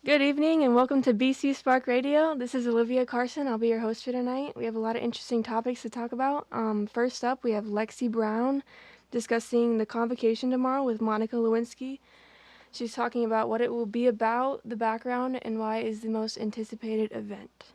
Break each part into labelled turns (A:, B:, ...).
A: Good evening and welcome to BC Spark Radio. This is Olivia, Carson. I'll be your host for tonight. We have a lot of interesting topics to talk about. First up, we have Lexi Brown discussing the Convocation tomorrow with Monica Lewinsky. She's talking about what it will be about, the background, and why it is the most anticipated event.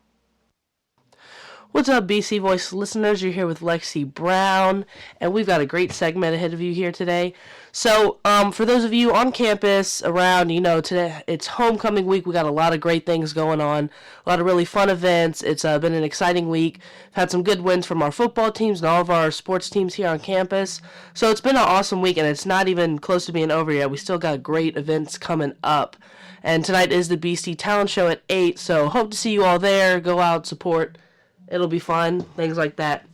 B: What's up, BC Voice listeners? You're here with Lexi Brown, and we've got a great segment ahead of you here today. So, for those of you on campus around, today it's homecoming week. We got a lot of great things going on, a lot of really fun events. It's been an exciting week. Had some good wins from our football teams and all of our sports teams here on campus. So it's been an awesome week, and it's not even close to being over yet. We still got great events coming up. And tonight is the BC Talent Show at 8, so hope to see you all there. Go out, support. It'll be fun, things like that.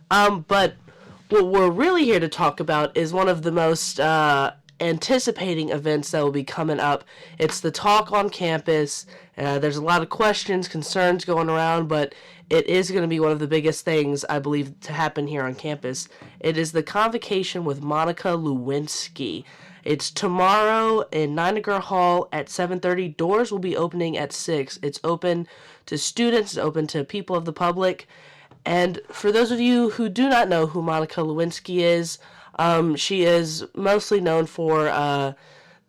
B: But what we're really here to talk about is one of the most anticipating events that will be coming up. It's the Talk on Campus. There's a lot of questions, concerns going around, but it is going to be one of the biggest things, I believe, to happen here on campus. It is the Convocation with Monica Lewinsky. It's tomorrow in Niagara Hall at 7:30. Doors will be opening at 6. It's open to students, it's open to people of the public. And for those of you who do not know who Monica Lewinsky is, she is mostly known for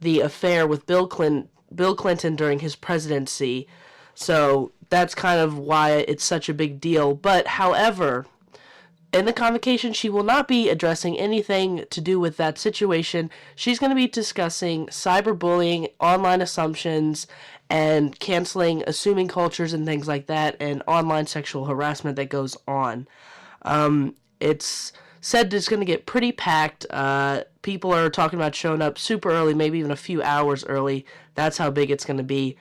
B: the affair with Bill Clinton during his presidency. So that's kind of why it's such a big deal. But however, in the convocation, she will not be addressing anything to do with that situation. She's going to be discussing cyberbullying, online assumptions, and canceling assuming cultures and things like that, and online sexual harassment that goes on. It's said it's going to get pretty packed. People are talking about showing up super early, maybe even a few hours early. That's how big it's going to be.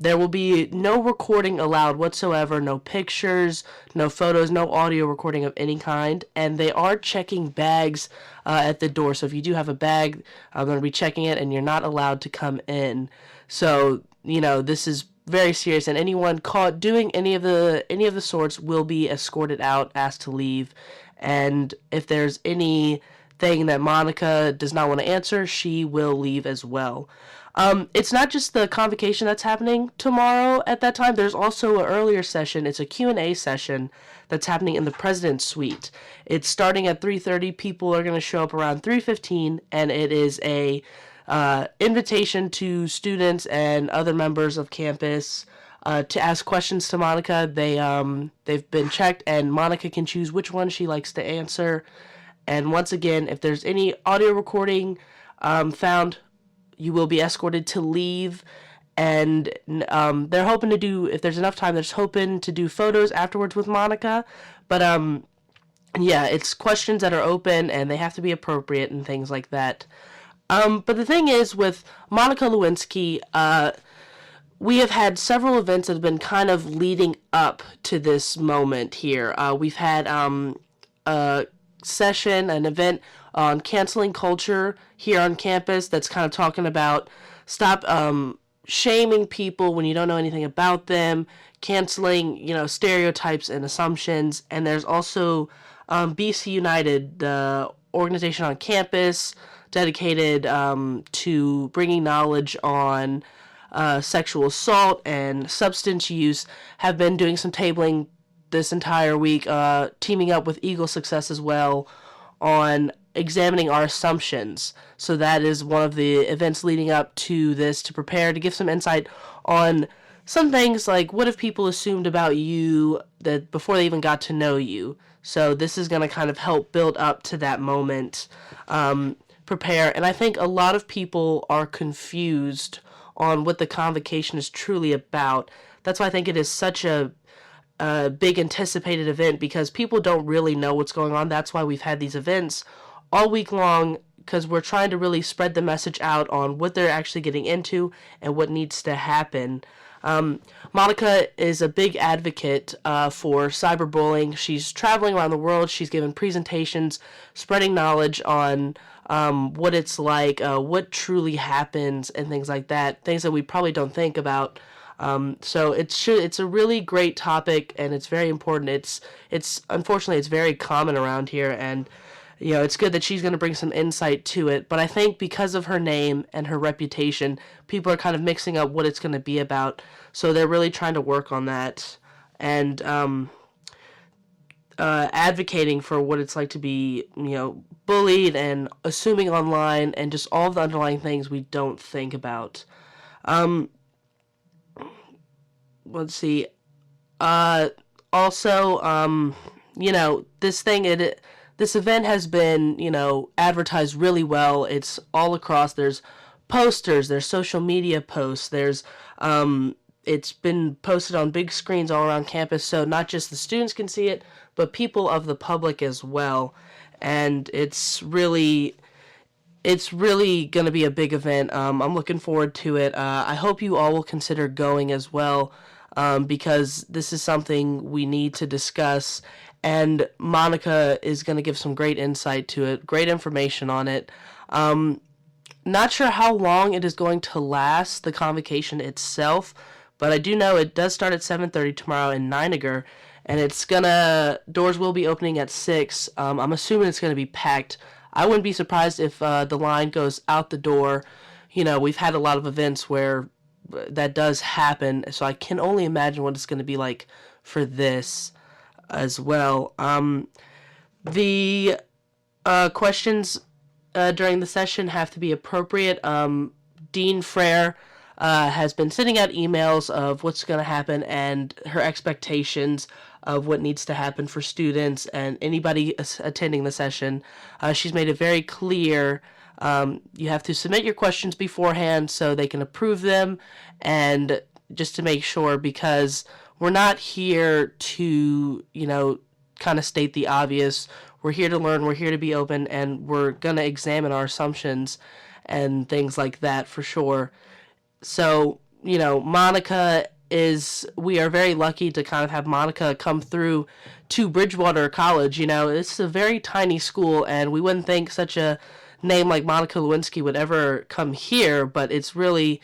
B: There will be no recording allowed whatsoever, no pictures, no photos, no audio recording of any kind, and they are checking bags at the door. So if you do have a bag, I'm going to be checking it, and you're not allowed to come in. So, this is very serious, and anyone caught doing any of the sorts will be escorted out, asked to leave, and if there's anything that Monica does not want to answer, she will leave as well. It's not just the convocation that's happening tomorrow at that time. There's also an earlier session. It's a Q&A session that's happening in the President's Suite. It's starting at 3:30. People are going to show up around 3:15, and it is a invitation to students and other members of campus to ask questions to Monica. They've been checked, and Monica can choose which one she likes to answer. And once again, if there's any audio recording found, you will be escorted to leave, and they're hoping to do, if there's enough time, they're just hoping to do photos afterwards with Monica. But yeah, it's questions that are open, and they have to be appropriate and things like that. But the thing is, with Monica Lewinsky, we have had several events that have been kind of leading up to this moment here. We've had a session, an event on canceling culture here on campus that's kind of talking about stop shaming people when you don't know anything about them, canceling, stereotypes and assumptions. And there's also BC United, the organization on campus dedicated to bringing knowledge on sexual assault and substance use, have been doing some tabling this entire week, teaming up with Eagle Success as well on examining our assumptions. So that is one of the events leading up to this, to prepare, to give some insight on some things like, what have people assumed about you that before they even got to know you. So this is going to kind of help build up to that moment, prepare. And I think a lot of people are confused on what the convocation is truly about. That's why I think it is such a big anticipated event, because people don't really know what's going on. That's why we've had these events all week long, because we're trying to really spread the message out on what they're actually getting into and what needs to happen. Monica is a big advocate for cyberbullying. She's traveling around the world. She's given presentations, spreading knowledge on what it's like, what truly happens, and things like that. Things that we probably don't think about. So it's a really great topic, and it's very important. It's unfortunately it's very common around here, and it's good that she's going to bring some insight to it. But I think because of her name and her reputation, people are kind of mixing up what it's going to be about. So they're really trying to work on that and advocating for what it's like to be, bullied and assuming online and just all of the underlying things we don't think about. Let's see. Also, this event has been, advertised really well. It's all across. There's posters, there's social media posts, it's been posted on big screens all around campus, so not just the students can see it, but people of the public as well. And it's really going to be a big event. I'm looking forward to it. I hope you all will consider going as well, because this is something we need to discuss. And Monica is going to give some great insight to it, great information on it. Not sure how long it is going to last, the convocation itself, but I do know it does start at 7:30 tomorrow in Niagara, and doors will be opening at 6. I'm assuming it's going to be packed. I wouldn't be surprised if the line goes out the door. We've had a lot of events where that does happen, so I can only imagine what it's going to be like for this as well. The questions during the session have to be appropriate. Dean Frere has been sending out emails of what's going to happen and her expectations of what needs to happen for students and anybody attending the session. She's made it very clear you have to submit your questions beforehand so they can approve them, and just to make sure, because we're not here to, kind of state the obvious. We're here to learn, we're here to be open, and we're going to examine our assumptions and things like that for sure. So, Monica we are very lucky to kind of have Monica come through to Bridgewater College. It's a very tiny school, and we wouldn't think such a name like Monica Lewinsky would ever come here, but it's really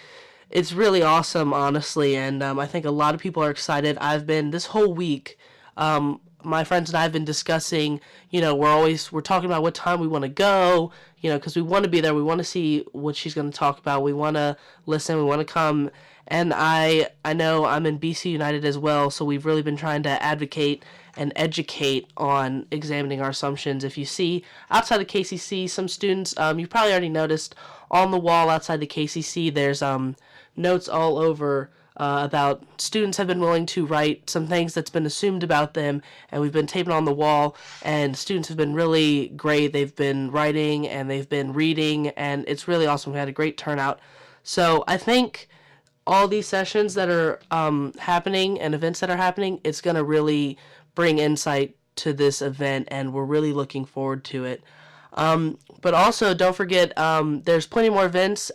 B: awesome, honestly, and I think a lot of people are excited. This whole week, my friends and I have been discussing, we're talking about what time we want to go, because we want to be there. We want to see what she's going to talk about. We want to listen. We want to come. And I know I'm in BC United as well, so we've really been trying to advocate and educate on examining our assumptions. If you see outside the KCC, some students, you probably already noticed on the wall outside the KCC, there's notes all over about students have been willing to write some things that's been assumed about them, and we've been taping on the wall, and students have been really great. They've been writing and they've been reading, and it's really awesome. We had a great turnout. So I think all these sessions that are happening and events that are happening, it's going to really bring insight to this event, and we're really looking forward to it. But also, don't forget, there's plenty more events.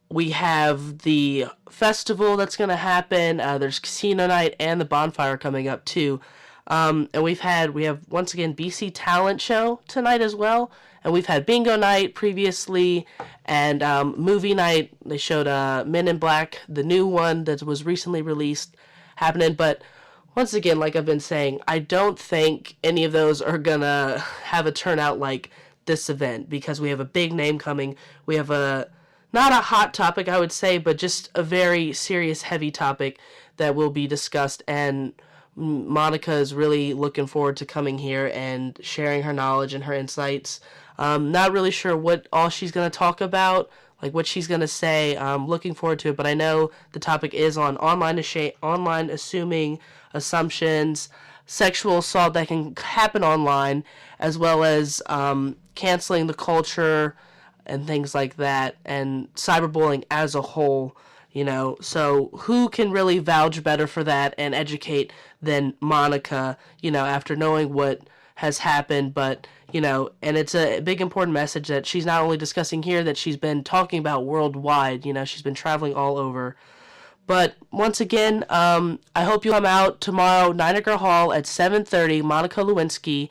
B: We have the festival that's going to happen. There's casino night and the bonfire coming up too. And we have once again BC Talent Show tonight as well. And we've had bingo night previously and movie night. They showed Men in Black, the new one that was recently released, happening. But once again, like I've been saying, I don't think any of those are going to have a turnout like this event, because we have a big name coming. We have not a hot topic, I would say, but just a very serious, heavy topic that will be discussed. And Monica is really looking forward to coming here and sharing her knowledge and her insights. Not really sure what all she's going to talk about, like what she's going to say. I'm looking forward to it, but I know the topic is on online assuming assumptions, sexual assault that can happen online, as well as canceling the culture and things like that, and cyberbullying as a whole. So who can really vouch better for that and educate than Monica, after knowing what has happened. But, and it's a big important message that she's not only discussing here, that she's been talking about worldwide. She's been traveling all over. But once again, I hope you'll come out tomorrow, Niagara Hall at 7:30, Monica Lewinsky,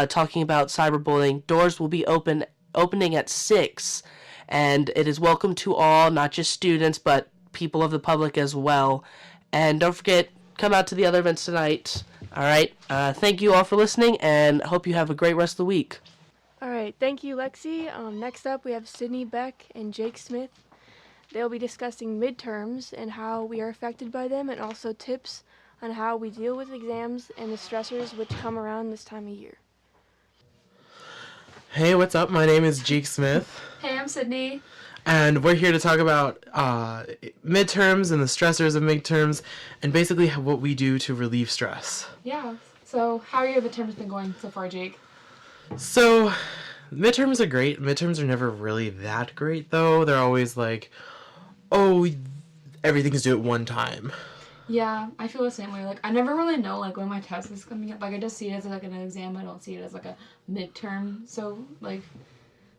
B: talking about cyberbullying. Doors will be opening at 6, and it is welcome to all, not just students, but people of the public as well. And don't forget, come out to the other events tonight. All right. Thank you all for listening, and hope you have a great rest of the week.
A: All right, thank you, Lexi. Next up, we have Sidney, Beck, and Jake Smith. They'll be discussing midterms and how we are affected by them, and also tips on how we deal with exams and the stressors which come around this time of year.
C: Hey, what's up? My name is Jake Smith.
D: Hey, I'm Sidney.
C: And we're here to talk about midterms and the stressors of midterms and basically what we do to relieve stress.
D: Yeah. So, how are your midterms been going so far, Jake?
C: So, midterms are great. Midterms are never really that great, though. They're always like, oh, everything's due at one time.
D: Yeah, I feel the same way. Like, I never really know, like, when my test is coming up. Like, I just see it as, like, an exam. I don't see it as, like, a midterm.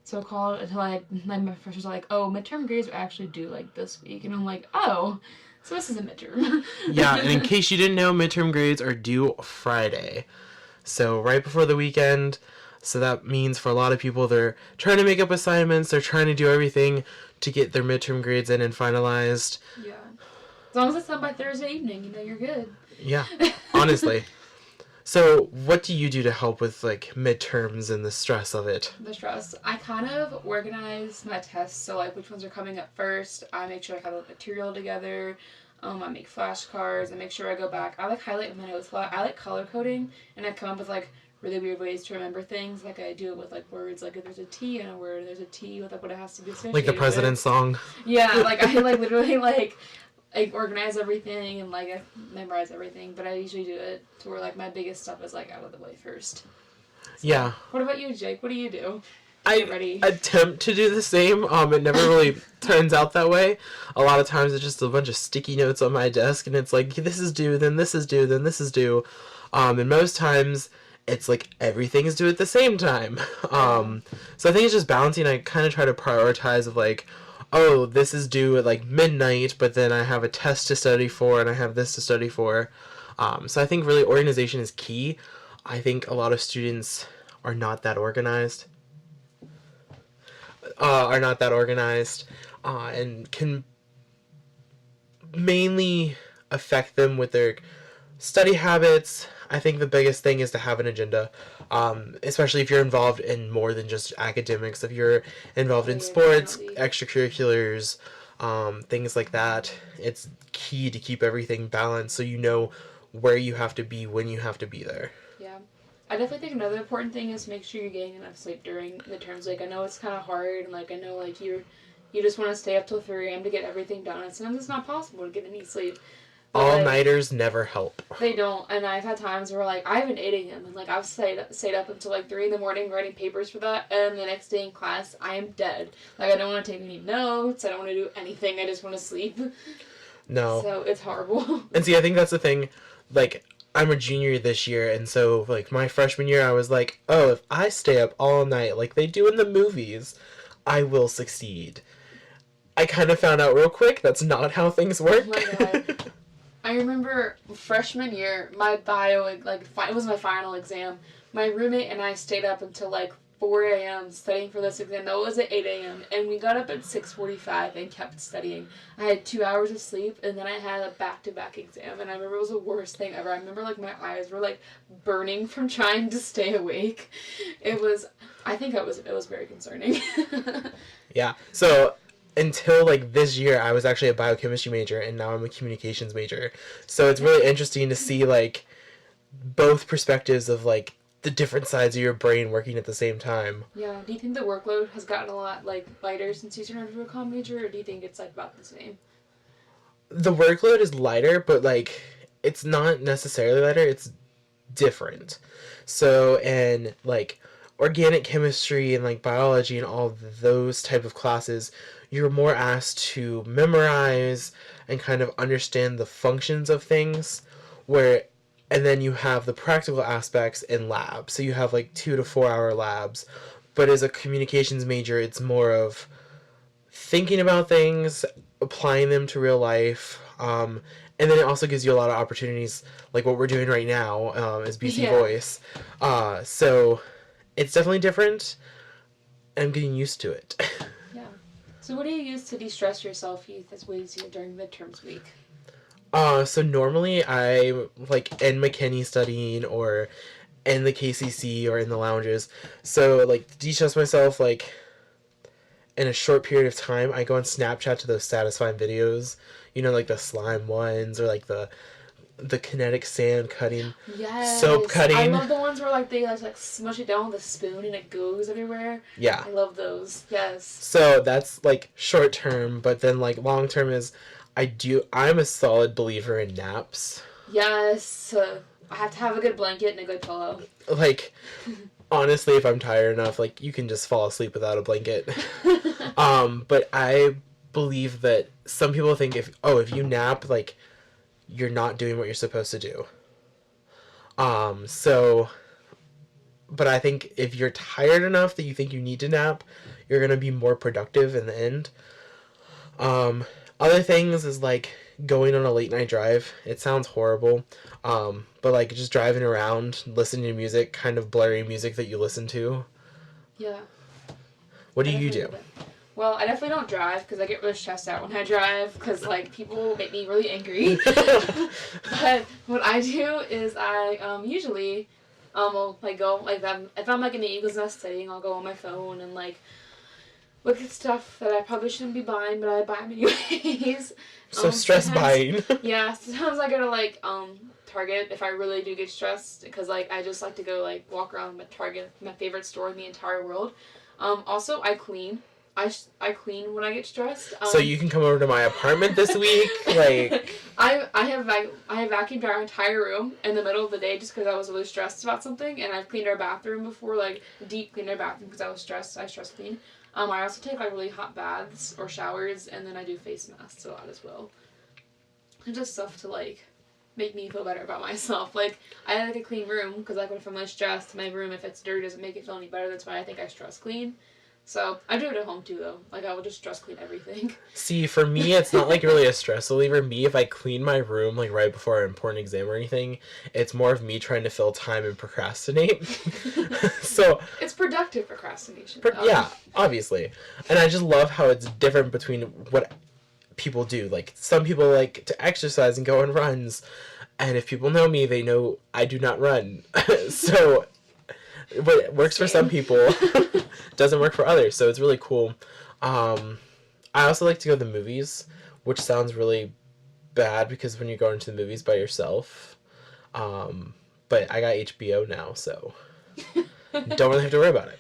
D: So-called, until my professors are like, oh, midterm grades are actually due, like, this week. And I'm like, oh, so this is a midterm.
C: Yeah, and in case you didn't know, midterm grades are due Friday. So, right before the weekend. So that means for a lot of people, they're trying to make up assignments. They're trying to do everything to get their midterm grades in and finalized.
D: Yeah. As long as it's done by Thursday evening, you're good.
C: Yeah, honestly. So, what do you do to help with, like, midterms and the stress of it?
D: The stress. I kind of organize my tests, so, like, which ones are coming up first. I make sure I have the material together. I make flashcards. I make sure I go back. I, like, highlight my notes a lot. I like color coding, and I come up with, like, really weird ways to remember things. Like, I do it with, like, words. Like, if there's a T in a word, there's a T with, like, what it has to be associated
C: Like the President's song?
D: Yeah, like, I, like, literally, like, I organize everything and, like, I memorize everything, but I usually do it to where, like, my biggest stuff is, like, out of the way first. So,
C: yeah.
D: What about you, Jake? What do you do?
C: I attempt to do the same. It never really turns out that way. A lot of times it's just a bunch of sticky notes on my desk, and it's like, this is due, then this is due, then this is due. And most times it's like everything is due at the same time. So I think it's just balancing. I kind of try to prioritize of like, oh, this is due at like midnight, but then I have a test to study for and I have this to study for. So I think really organization is key. I think a lot of students are not that organized. And can mainly affect them with their study habits. I think the biggest thing is to have an agenda, especially if you're involved in more than just academics. If you're involved in sports, extracurriculars, things like that, it's key to keep everything balanced so you know where you have to be when you have to be there.
D: Yeah. I definitely think another important thing is make sure you're getting enough sleep during midterms. Like, I know it's kind of hard, and, like, I know, like, you just want to stay up till 3 a.m. to get everything done, and sometimes it's not possible to get any sleep.
C: All-nighters never help.
D: They don't, and I've had times where, like, I have an 8 a.m., and, like, I've stayed up until, like, 3 in the morning writing papers for that, and the next day in class, I am dead. Like, I don't want to take any notes, I don't want to do anything, I just want to sleep.
C: No.
D: So, it's horrible.
C: And see, I think that's the thing, like, I'm a junior this year, and so, like, my freshman year, I was like, oh, if I stay up all night, like they do in the movies, I will succeed. I kind of found out real quick that's not how things work.
D: Oh my God. I remember freshman year, my bio, like, it was my final exam. My roommate and I stayed up until, like, 4 a.m. studying for this exam. That was at 8 a.m. And we got up at 6:45 and kept studying. I had 2 hours of sleep, and then I had a back-to-back exam. And I remember it was the worst thing ever. I remember, like, my eyes were, like, burning from trying to stay awake. I think it was very concerning.
C: Yeah. So until, like, this year, I was actually a biochemistry major, and now I'm a communications major. So it's really interesting to see, like, both perspectives of, like, the different sides of your brain working at the same time.
D: Yeah. Do you think the workload has gotten a lot, like, lighter since you turned into a comm major, or do you think it's, like, about the same?
C: The workload is lighter, but, like, it's not necessarily lighter, it's different. So, in, like, organic chemistry and, like, biology and all those type of classes, you're more asked to memorize and kind of understand the functions of things, and then you have the practical aspects in lab. So you have like 2 to 4 hour labs. But as a communications major, it's more of thinking about things, applying them to real life. And then it also gives you a lot of opportunities, like what we're doing right now as BC Voice. So it's definitely different. I'm getting used to it.
D: Yeah. So what do you use to de-stress yourself, as ways during midterms week?
C: So normally I like in McKinney studying or in the KCC or in the lounges. So, like, to de-stress myself, like, in a short period of time, I go on Snapchat to those satisfying videos. You know, like the slime ones or, like, the kinetic sand cutting.
D: Yes.
C: Soap cutting.
D: I love the ones where, like, they, like, smush it down with a spoon and it goes everywhere.
C: Yeah.
D: I love those. Yes.
C: So, that's, like, short term. But then, like, long term is... I'm a solid believer in naps.
D: Yes. I have to have a good blanket and a good pillow.
C: Like, honestly, if I'm tired enough, like, you can just fall asleep without a blanket. But I believe that some people think if you nap, like, you're not doing what you're supposed to do. But I think if you're tired enough that you think you need to nap, you're going to be more productive in the end. Other things is, like, going on a late night drive. It sounds horrible. But, like, just driving around, listening to music, kind of blurry music that you listen to.
D: Yeah.
C: What do you do?
D: Well, I definitely don't drive because I get really stressed out when I drive because, like, people make me really angry. But what I do is I usually will, like, go, like, if I'm like in the Eagles Nest setting, I'll go on my phone and, like, look at stuff that I probably shouldn't be buying, but I buy them anyways.
C: So stress buying.
D: Yeah, sometimes I go to, like, Target if I really do get stressed because, like, I just like to go, like, walk around my Target, my favorite store in the entire world. Also, I clean. I clean when I get stressed.
C: So you can come over to my apartment this week, like.
D: I have vacuumed our entire room in the middle of the day just because I was really stressed about something, and I've cleaned our bathroom before, like, deep cleaned our bathroom because I was stressed. I stress clean. I also take, like, really hot baths or showers, and then I do face masks a lot as well. And just stuff to, like, make me feel better about myself. Like, I like a clean room because, like, if I'm really stressed, my room, if it's dirty, doesn't make it feel any better. That's why I think I stress clean. So, I do it at home too, though. Like, I will just stress clean everything.
C: See, for me, it's not, like, really a stress reliever. Me, if I clean my room, like, right before an important exam or anything, it's more of me trying to fill time and procrastinate. So...
D: It's productive procrastination.
C: Yeah, obviously. And I just love how it's different between what people do. Like, some people like to exercise and go on runs. And if people know me, they know I do not run. So... what works for some people doesn't work for others, so it's really cool. I also like to go to the movies, which sounds really bad because when you're going to the movies by yourself, but I got HBO now, so don't really have to worry about it.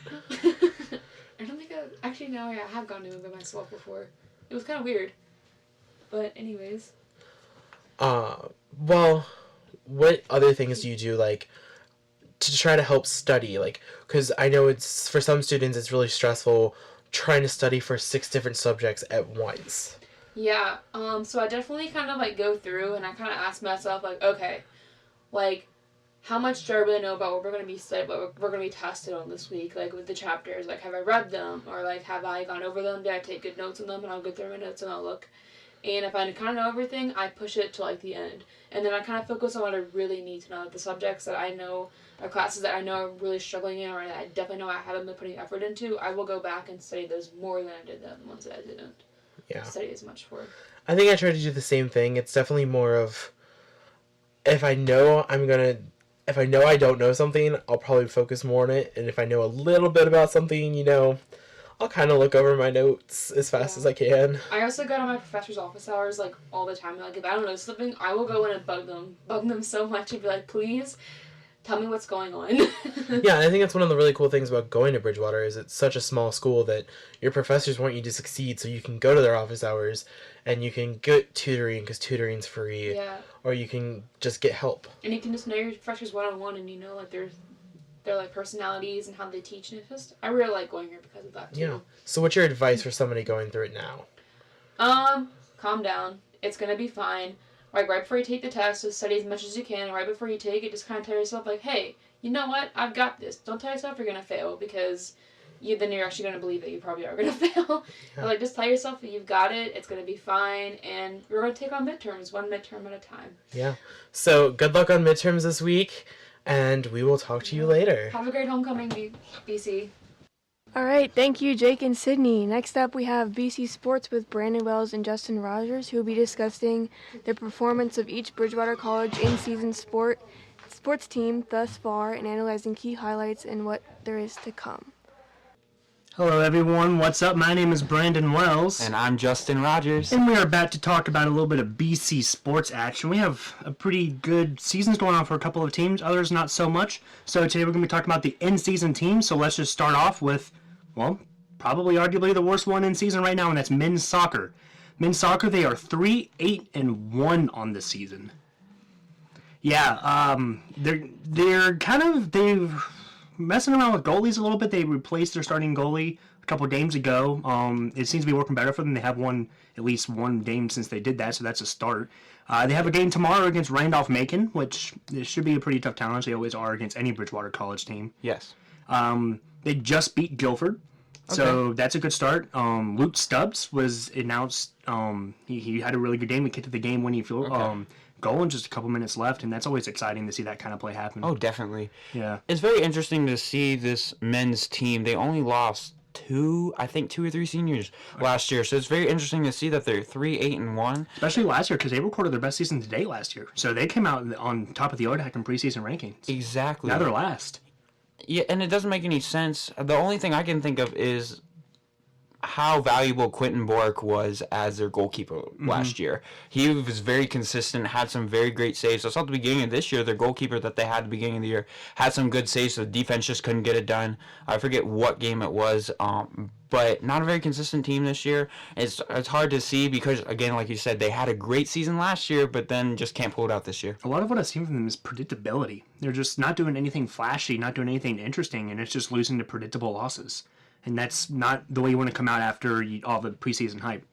D: I don't think actually, no, I have gone to a movie by myself before. It was kind of weird, but anyways.
C: Well, what other things do you do, like, to try to help study? Like, because I know it's, for some students, it's really stressful trying to study for 6 different subjects at once.
D: Yeah, so I definitely kind of, like, go through and I kind of ask myself, like, okay, like, how much do I really know about what we're going to be studying, what we're going to be tested on this week, like, with the chapters? Like, have I read them? Or, like, have I gone over them? Did I take good notes on them? And I'll go through my notes and I'll look. And if I kind of know everything, I push it to, like, the end. And then I kind of focus on what I really need to know, like, the subjects that I know, or classes that I know I'm really struggling in, or that I definitely know I haven't been putting effort into. I will go back and study those more than I did the ones that I didn't study as much for.
C: I think I try to do the same thing. It's definitely more of, if I know I don't know something, I'll probably focus more on it. And if I know a little bit about something, you know, I'll kind of look over my notes as fast as I can. I
D: also go to my professor's office hours, like, all the time. Like, if I don't know something, I will go in and bug them so much and be like, please, tell me what's going on.
C: Yeah, I think that's one of the really cool things about going to Bridgewater is it's such a small school that your professors want you to succeed, so you can go to their office hours and you can get tutoring because tutoring's free.
D: Yeah.
C: Or you can just get help.
D: And you can just know your professors one-on-one and you know, like, their like, personalities and how they teach, and it's just, I really like going here because of that, too.
C: Yeah. So what's your advice for somebody going through it now?
D: Calm down. It's gonna be fine. Like, right before you take the test, just study as much as you can, and right before you take it, just kind of tell yourself, like, hey, you know what? I've got this. Don't tell yourself you're gonna fail, because then you're actually gonna believe that you probably are gonna fail. Yeah. But, like, just tell yourself that you've got it, it's gonna be fine, and we're gonna take on midterms, one midterm at a time.
C: Yeah. So, good luck on midterms this week, and we will talk to you later.
D: Have a great homecoming, BC.
A: All right, thank you, Jake and Sidney. Next up, we have BC Sports with Brandon Wells and Justin Rogers, who will be discussing the performance of each Bridgewater College in-season sport. It's sports team thus far and analyzing key highlights and what there is to come.
E: Hello everyone, what's up? My name is Brandon Wells.
F: And I'm Justin Rogers.
E: And we are about to talk about a little bit of BC sports action. We have a pretty good seasons going on for a couple of teams, others not so much. So today we're going to be talking about the in-season teams. So let's just start off with, well, probably arguably the worst one in season right now, and that's men's soccer. Men's soccer, they are 3-8-1 on the season. Yeah, they're messing around with goalies a little bit. They replaced their starting goalie a couple games ago. It seems to be working better for them. They have won at least one game since they did that, so that's a start. They have a game tomorrow against Randolph-Macon, which it should be a pretty tough challenge. They always are against any Bridgewater College team.
F: Yes.
E: They just beat Guilford, so that's a good start. Luke Stubbs was announced. He had a really good game. He kicked the game-winning field goal in just a couple minutes left, and that's always exciting to see that kind of play happen.
F: Oh, definitely.
E: Yeah.
F: It's very interesting to see this men's team. They only lost two or three seniors last year, so it's very interesting to see that they're 3-8-1.
E: Especially last year, because they recorded their best season to date last year. So they came out on top of the ODAC in preseason rankings.
F: Exactly.
E: Now they're last.
F: Yeah, and it doesn't make any sense. The only thing I can think of is how valuable Quentin Bork was as their goalkeeper last year. He was very consistent, had some very great saves. I saw at the beginning of this year, their goalkeeper that they had at the beginning of the year had some good saves, so the defense just couldn't get it done. I forget what game it was, but not a very consistent team this year. It's hard to see because, again, like you said, they had a great season last year, but then just can't pull it out this year.
E: A lot of what I've seen from them is predictability. They're just not doing anything flashy, not doing anything interesting, and it's just losing to predictable losses. And that's not the way you want to come out after all the preseason hype.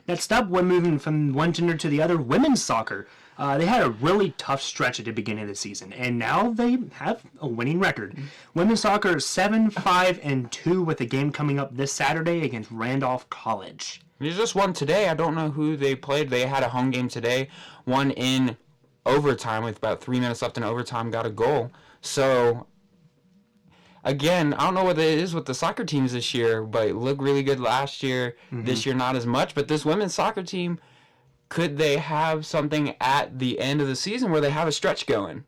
E: Next up, we're moving from one gender to the other, women's soccer. They had a really tough stretch at the beginning of the season, and now they have a winning record. Women's soccer is 7-5-2 with a game coming up this Saturday against Randolph College.
F: They just won today. I don't know who they played. They had a home game today, won in overtime with about 3 minutes left in overtime, got a goal. So again, I don't know what it is with the soccer teams this year, but it looked really good last year. This year, not as much. But this women's soccer team, could they have something at the end of the season where they have a stretch going?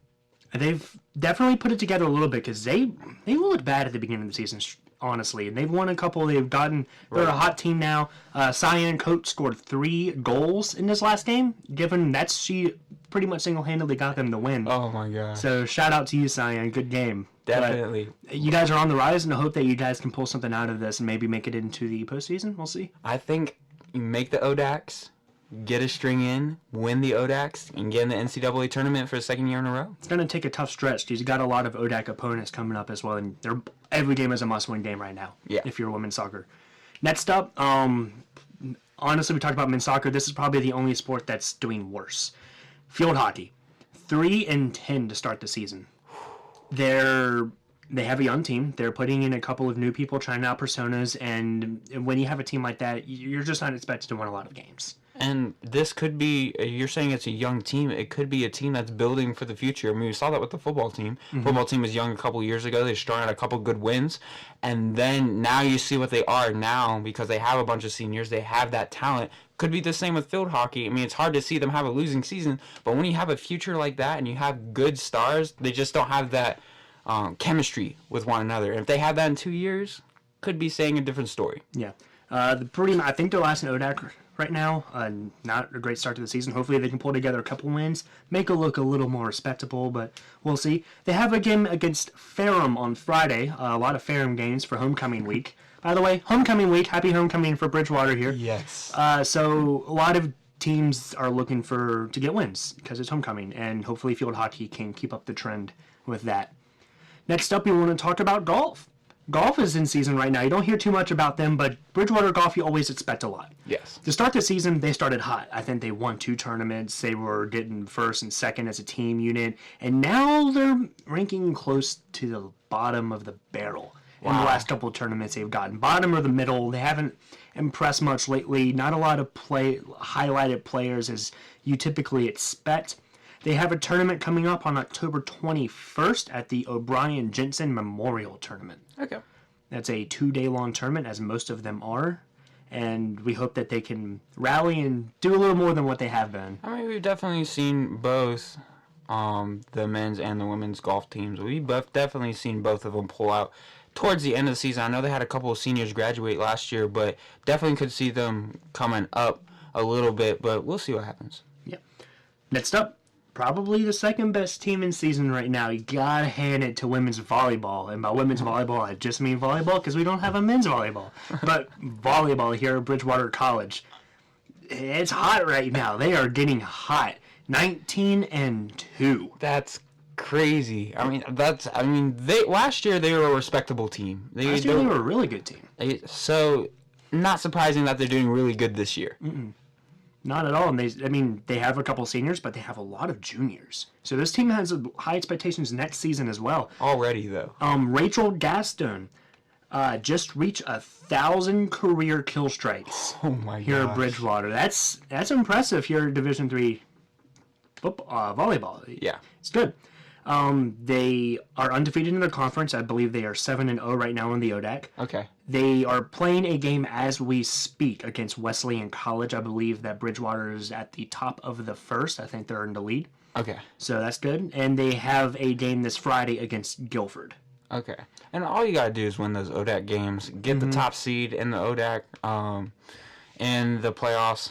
E: They've definitely put it together a little bit because they looked bad at the beginning of the season, honestly. And they've won a couple. They're a hot team now. Cyan Coates scored 3 goals in this last game. She pretty much single-handedly got them the win.
F: Oh, my God.
E: So shout out to you, Cyan. Good game.
F: Definitely.
E: But you guys are on the rise, and I hope that you guys can pull something out of this and maybe make it into the postseason. We'll see.
F: I think you make the ODACs, get a string in, win the ODACs, and get in the NCAA tournament for a second year in a row.
E: It's going to take a tough stretch because you got a lot of ODAC opponents coming up as well, and every game is a must-win game right now if you're women's soccer. Next up, honestly, we talked about men's soccer. This is probably the only sport that's doing worse. Field hockey, 3-10 to start the season. They have a young team. They're putting in a couple of new people, trying out personas, and when you have a team like that, you're just not expected to win a lot of games.
F: And this could be, you're saying it's a young team. It could be a team that's building for the future. I mean, we saw that with the football team. Football team was young a couple years ago. They started a couple good wins. And then now you see what they are now because they have a bunch of seniors. They have that talent. Could be the same with field hockey. I mean, it's hard to see them have a losing season. But when you have a future like that and you have good stars, they just don't have that chemistry with one another. And if they have that in 2 years, could be saying a different story.
E: Yeah. I think they're last in ODAC right now. Not a great start to the season. Hopefully they can pull together a couple wins, make it look a little more respectable, but we'll see. They have a game against Ferrum on Friday. A lot of Ferrum games for homecoming week. By the way, homecoming week. Happy homecoming for Bridgewater here.
F: Yes.
E: So a lot of teams are looking to get wins because it's homecoming, and hopefully field hockey can keep up the trend with that. Next up, we want to talk about golf. Golf is in season right now. You don't hear too much about them, but Bridgewater Golf, you always expect a lot.
F: Yes.
E: To start the season, they started hot. I think they won 2 tournaments. They were getting first and second as a team unit, and now they're ranking close to the bottom of the barrel. In the last couple of tournaments they've gotten. Bottom or the middle. They haven't impressed much lately. Not a lot of highlighted players as you typically expect. They have a tournament coming up on October 21st at the O'Brien Jensen Memorial Tournament.
F: Okay.
E: That's a 2-day-long tournament, as most of them are. And we hope that they can rally and do a little more than what they have been.
F: I mean, we've definitely seen both the men's and the women's golf teams. We've definitely seen both of them pull out towards the end of the season. I know they had a couple of seniors graduate last year, but definitely could see them coming up a little bit, but we'll see what happens.
E: Yep. Next up, probably the second best team in season right now. You gotta hand it to women's volleyball. And by women's volleyball, I just mean volleyball because we don't have a men's volleyball. But volleyball here at Bridgewater College. It's hot right now. They are getting hot. 19-2.
F: That's crazy. Last year they were a respectable team.
E: Last year they were a really good team.
F: So not surprising that they're doing really good this year.
E: Not at all. And they have a couple seniors, but they have a lot of juniors. So this team has high expectations next season as well.
F: Already, though.
E: Rachel Gaston just reached 1,000 career kill strikes.
F: Oh my
E: here at Bridgewater. That's impressive here at Division III volleyball.
F: Yeah,
E: it's good. They are undefeated in their conference. I believe they are 7-0 right now in the ODAC.
F: Okay.
E: They are playing a game as we speak against Wesleyan College. I believe that Bridgewater is at the top of the first. I think they're in the lead.
F: Okay.
E: So that's good. And they have a game this Friday against Guilford.
F: Okay. And all you got to do is win those ODAC games, get the top seed in the ODAC, in the playoffs,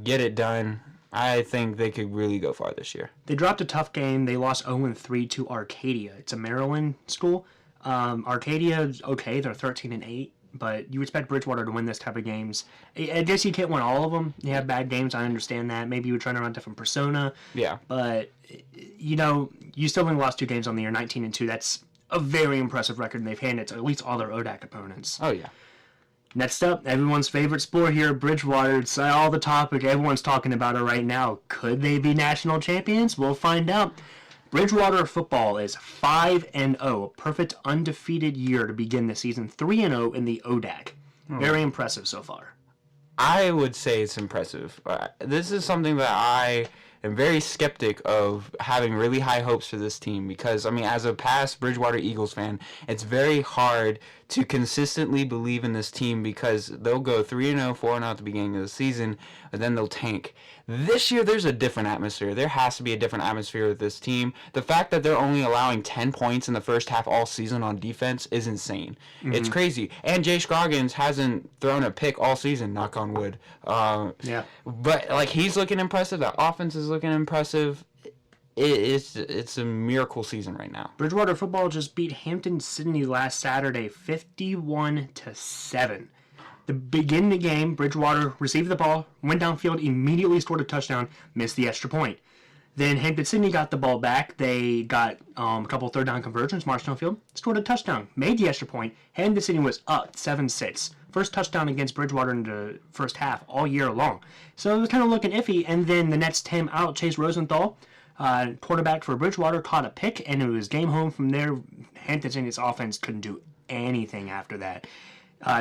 F: get it done. I think they could really go far this year.
E: They dropped a tough game. They lost 0-3 to Arcadia. It's a Maryland school. Arcadia's okay. They're 13-8, but you expect Bridgewater to win this type of games. I guess you can't win all of them. You have bad games. I understand that. Maybe you were trying to run a different persona.
F: Yeah.
E: But, you still only lost 2 games on the year, 19-2. That's a very impressive record, and they've handed to at least all their ODAC opponents.
F: Oh, yeah.
E: Next up, everyone's favorite sport here at Bridgewater. It's all the topic. Everyone's talking about it right now. Could they be national champions? We'll find out. Bridgewater football is 5-0, a perfect undefeated year to begin the season. 3-0 in the ODAC. Very impressive so far.
F: I would say it's impressive. This is something that I am very skeptic of having really high hopes for this team because, as a past Bridgewater Eagles fan, it's very hard to consistently believe in this team because they'll go 3-0, 4-0 at the beginning of the season, and then they'll tank. This year, there's a different atmosphere. There has to be a different atmosphere with this team. The fact that they're only allowing 10 points in the first half all season on defense is insane. It's crazy. And Jay Scroggins hasn't thrown a pick all season, knock on wood.
E: Yeah.
F: But, he's looking impressive. The offense is looking impressive. It's a miracle season right now.
E: Bridgewater football just beat Hampton Sidney last Saturday, 51-7. To begin the game, Bridgewater received the ball, went downfield, immediately scored a touchdown, missed the extra point. Then Hampton Sidney got the ball back. They got a couple third down conversions, marched downfield, scored a touchdown, made the extra point. Hampton Sidney was up 7-6. First touchdown against Bridgewater in the first half all year long. So it was kind of looking iffy. And then the next time out, Chase Rosenthal, quarterback for Bridgewater, caught a pick, and it was game home from there. Hampton Sidney's offense couldn't do anything after that.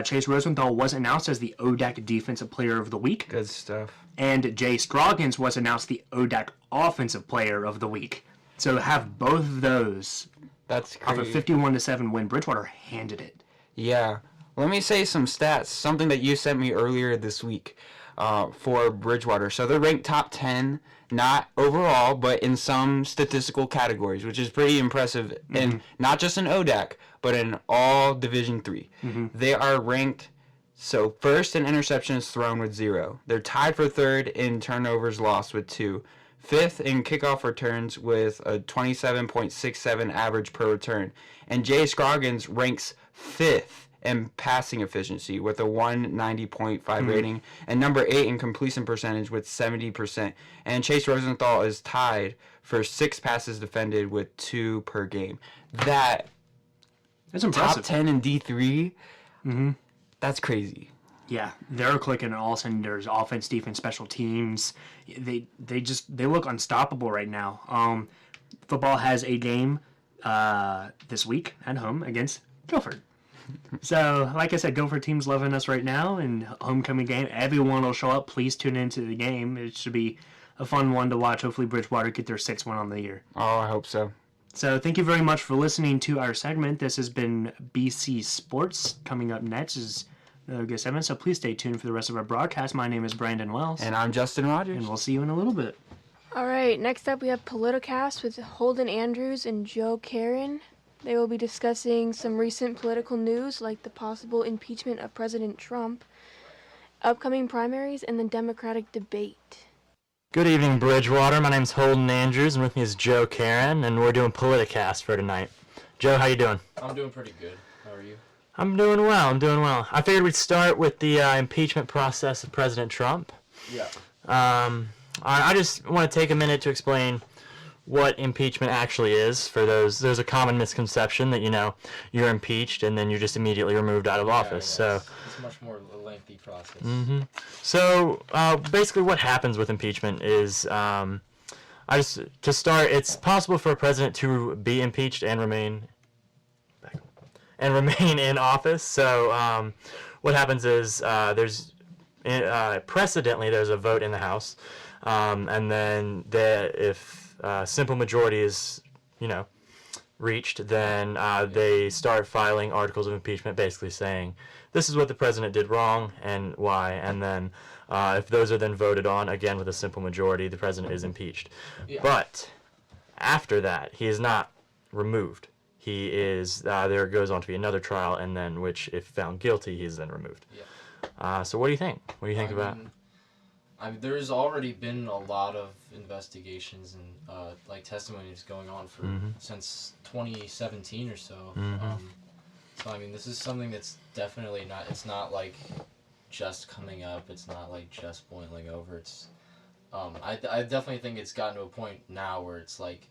E: Chase Rosenthal was announced as the ODAC Defensive Player of the Week.
F: Good stuff.
E: And Jay Scroggins was announced the ODAC Offensive Player of the Week. So to have both of those
F: That's
E: off
F: crazy.
E: a 51-7 win, Bridgewater handed it.
F: Yeah. Let me say some stats, something that you sent me earlier this week for Bridgewater. So they're ranked top 10, not overall, but in some statistical categories, which is pretty impressive. And not just in ODAC, but in all Division III. They are ranked, so first in interceptions thrown with 0. They're tied for third in turnovers lost with 2. Fifth in kickoff returns with a 27.67 average per return. And Jay Scroggins ranks 5th in passing efficiency with a 190.5 rating, and number 8 in completion percentage with 70%. And Chase Rosenthal is tied for 6 passes defended with 2 per game. That's
E: impressive.
F: Top 10 in D3. That's crazy.
E: Yeah, they're clicking on all cylinders. Offense, defense, special teams. They look unstoppable right now. Football has a game this week at home against Guilford. So, like I said, Guilford team's loving us right now, and homecoming game. Everyone will show up. Please tune into the game. It should be a fun one to watch. Hopefully, Bridgewater get their 6th win on the year.
F: Oh, I hope so.
E: So, thank you very much for listening to our segment. This has been BC Sports. Coming up next is Good 7, so please stay tuned for the rest of our broadcast. My name is Brandon Wells.
F: And I'm Justin Rogers.
E: And we'll see you in a little bit.
A: All right, next up we have Politicast with Holden Andrews and Joe Karen. They will be discussing some recent political news like the possible impeachment of President Trump, upcoming primaries, and the Democratic debate.
G: Good evening, Bridgewater. My name's Holden Andrews, and with me is Joe Karen, and we're doing Politicast for tonight. Joe, how you doing?
H: I'm doing pretty good. How are you?
G: I'm doing well. I figured we'd start with the impeachment process of President Trump.
H: Yeah.
G: I just want to take a minute to explain what impeachment actually is for those. There's a common misconception that, you're impeached and then you're just immediately removed out of office.
H: Yeah, it's much more a lengthy process.
G: So basically what happens with impeachment is, to start, it's possible for a president to be impeached and remain in office. So what happens is precedently there's a vote in the House, and then if simple majority is reached, then they start filing articles of impeachment basically saying this is what the president did wrong and why, and then if those are then voted on, again with a simple majority, the president is impeached.
H: Yeah.
G: But after that, he is not removed. He is, there goes on to be another trial, and then which, if found guilty, he is then removed.
H: Yeah.
G: So what do you think? What do you think about?
H: There's already been a lot of investigations and testimonies going on for since 2017 or so. So this is something that's definitely not. It's not like just coming up. It's not like just boiling over. It's. I definitely think it's gotten to a point now where it's like,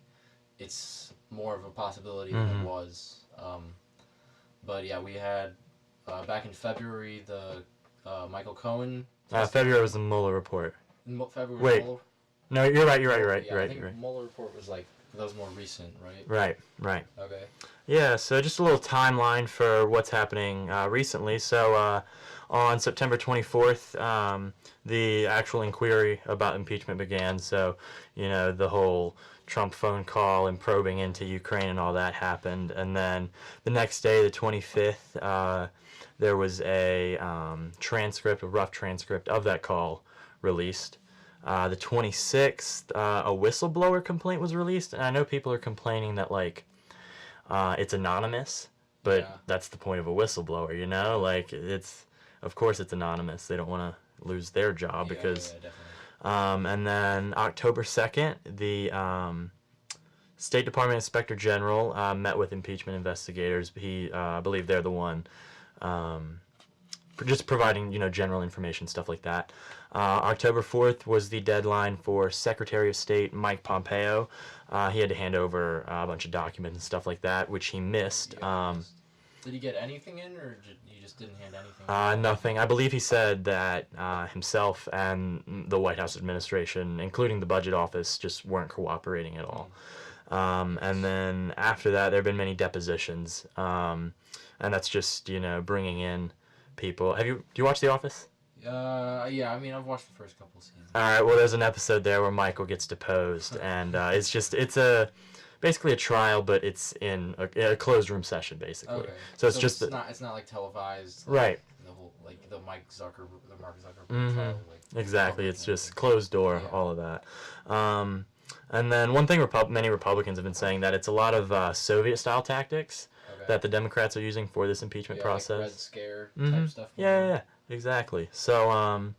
H: it's more of a possibility than it was. But yeah, we had back in February the Michael Cohen.
G: February was the Mueller report.
H: February.
G: Wait.
H: Mueller?
G: No, you're right.
H: Yeah,
G: You're
H: I
G: right.
H: think Mueller report was that was more recent, right?
G: Right.
H: Okay.
G: Yeah, so just a little timeline for what's happening recently. So on September 24th, the actual inquiry about impeachment began. So, the whole Trump phone call and probing into Ukraine and all that happened. And then the next day, the 25th, there was a rough transcript of that call released. The 26th, a whistleblower complaint was released. And I know people are complaining that, it's anonymous, but that's the point of a whistleblower, of course it's anonymous. They don't want to lose their job because...
H: Yeah, definitely.
G: And then October 2nd, the State Department Inspector General met with impeachment investigators. I believe they're the one just providing, general information, stuff like that. October 4th was the deadline for Secretary of State Mike Pompeo. He had to hand over a bunch of documents and stuff like that, which he missed.
H: Did he get anything in, or he just didn't hand anything in?
G: Nothing. I believe he said that himself and the White House administration, including the budget office, just weren't cooperating at all. And then after that, there have been many depositions, and that's just bringing in people. Do you watch The Office?
H: Yeah. I've watched the first couple seasons.
G: All right. Well, there's an episode there where Michael gets deposed, and it's basically a trial, but it's in a closed room session, basically.
H: Okay.
G: So it's just
H: it's not televised.
G: Right.
H: The whole the Mark Zuckerberg trial.
G: Exactly. It's just closed door, all of that. And then one thing many Republicans have been saying that it's a lot of Soviet-style tactics that the Democrats are using for this impeachment process.
H: Like Red Scare type stuff.
G: Yeah, exactly. So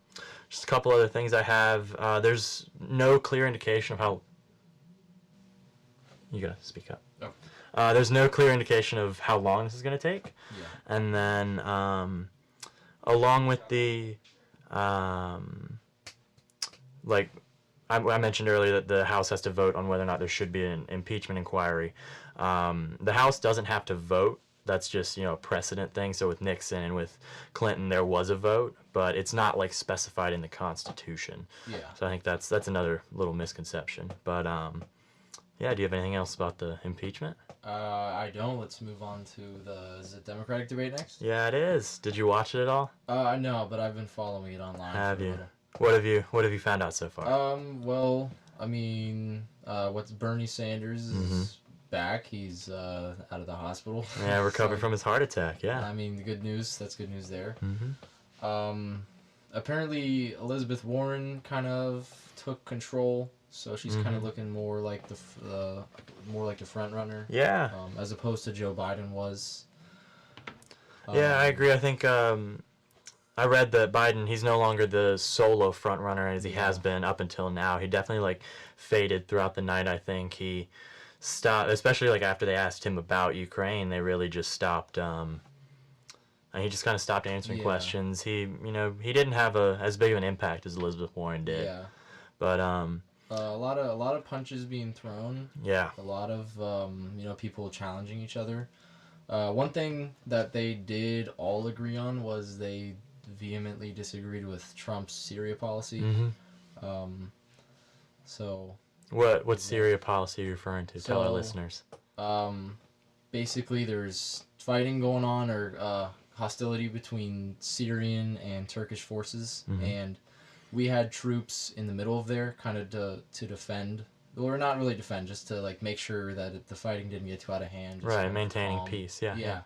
G: just a couple other things I have. There's no clear indication of how... You gotta speak up.
H: Oh.
G: There's no clear indication of how long this is gonna take.
H: Yeah.
G: And then, along with the, I mentioned earlier that the House has to vote on whether or not there should be an impeachment inquiry. The House doesn't have to vote. That's just, a precedent thing. So with Nixon and with Clinton, there was a vote, but it's not specified in the Constitution.
H: Yeah.
G: So I think that's another little misconception. But yeah, do you have anything else about the impeachment?
H: I don't. Let's move on to is it Democratic debate next?
G: Yeah, it is. Did you watch it at all?
H: No, but I've been following it online.
G: Have you? What have you found out so far?
H: Well, what's Bernie Sanders is back. He's out of the hospital.
G: Yeah, recovered from his heart attack. Yeah.
H: Good news. That's good news there.
G: Mm-hmm.
H: Apparently Elizabeth Warren kind of took control so she's kind of looking more like the front runner.
G: Yeah.
H: As opposed to Joe Biden was.
G: Yeah, I agree. I think I read that Biden, he's no longer the solo front runner as he has been up until now. He definitely like faded throughout the night. I think he stopped, especially like after they asked him about Ukraine. They really just stopped. And he just kind of stopped answering questions. He didn't have as big of an impact as Elizabeth Warren did.
H: Yeah.
G: But
H: a lot of punches being thrown.
G: Yeah.
H: A lot of people challenging each other. One thing that they did all agree on was they vehemently disagreed with Trump's Syria policy. So.
G: What Syria policy are you referring to? Tell our listeners.
H: Basically, there's fighting going on or hostility between Syrian and Turkish forces, and we had troops in the middle of there, kind of to defend. Or not really defend, just to like make sure that the fighting didn't get too out of hand.
G: Right, maintaining peace. Yeah.
H: Yeah.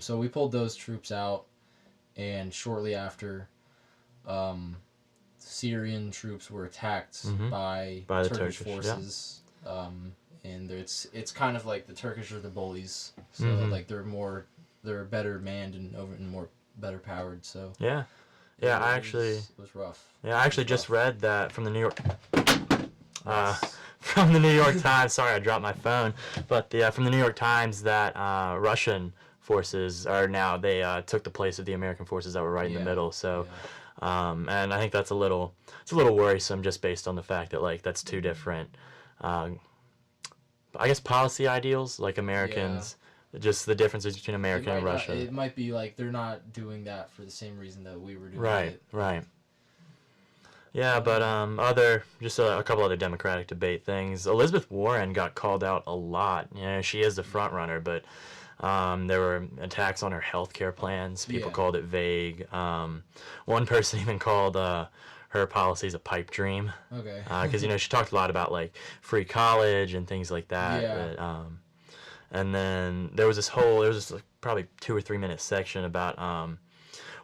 H: So we pulled those troops out, and shortly after, Syrian troops were attacked by
G: the
H: Turkish
G: Turkish
H: forces. Yeah. And it's kind of like the Turkish are the bullies, so like they're better manned and more better powered. So
G: yeah, it
H: was rough.
G: Yeah, I actually just read that from the New York. From the New York Times. Sorry, I dropped my phone. But from the New York Times that Russian forces are now took the place of the American forces that were right in the middle. So, and I think it's a little worrisome just based on the fact that like that's two different, I guess policy ideals. Like Americans, just the differences between America and Russia.
H: It might be like they're not doing that for the same reason that we were doing it.
G: Right. Yeah, but a couple other Democratic debate things. Elizabeth Warren got called out a lot. She is the front runner, but there were attacks on her health care plans. People called it vague. One person even called her policies a pipe dream.
H: Okay.
G: Because she talked a lot about like free college and things like that.
H: Yeah.
G: And then there was this like, probably 2 or 3 minute section about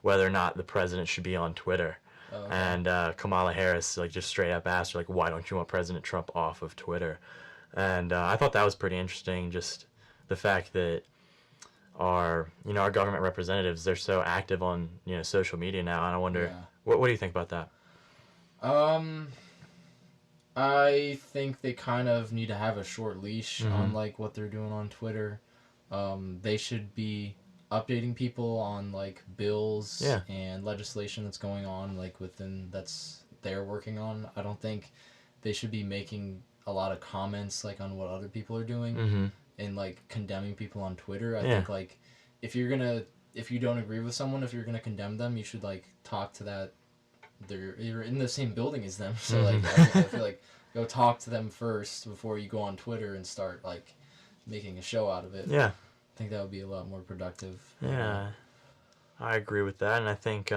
G: whether or not the president should be on Twitter. Okay. And Kamala Harris like just straight up asked her like, why don't you want President Trump off of Twitter? And I thought that was pretty interesting, just the fact that our government representatives, they're so active on social media now, and I wonder what do you think about that?
H: I think they kind of need to have a short leash on like what they're doing on Twitter. They should be updating people on like bills and legislation that's going on like that's they're working on. I don't think they should be making a lot of comments like on what other people are doing and like condemning people on Twitter. I think like if you don't agree with someone, if you're gonna condemn them, you should like talk to that. You're in the same building as them, so like I feel like go talk to them first before you go on Twitter and start like making a show out of it. Yeah. I think that would be a lot more productive.
G: Yeah, I agree with that, and I think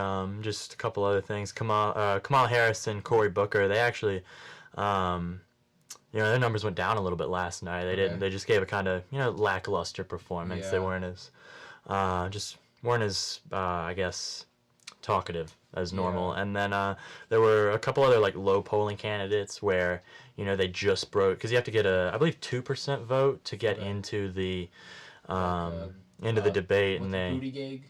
G: just a couple other things. Kamala Harris and Cory Booker, they actually, their numbers went down a little bit last night. They didn't. They just gave a kind of lackluster performance. Yeah. They weren't as I guess talkative as normal. Yeah. And then there were a couple other like low polling candidates where they just broke, because you have to get I believe 2% vote to get into the the debate, and they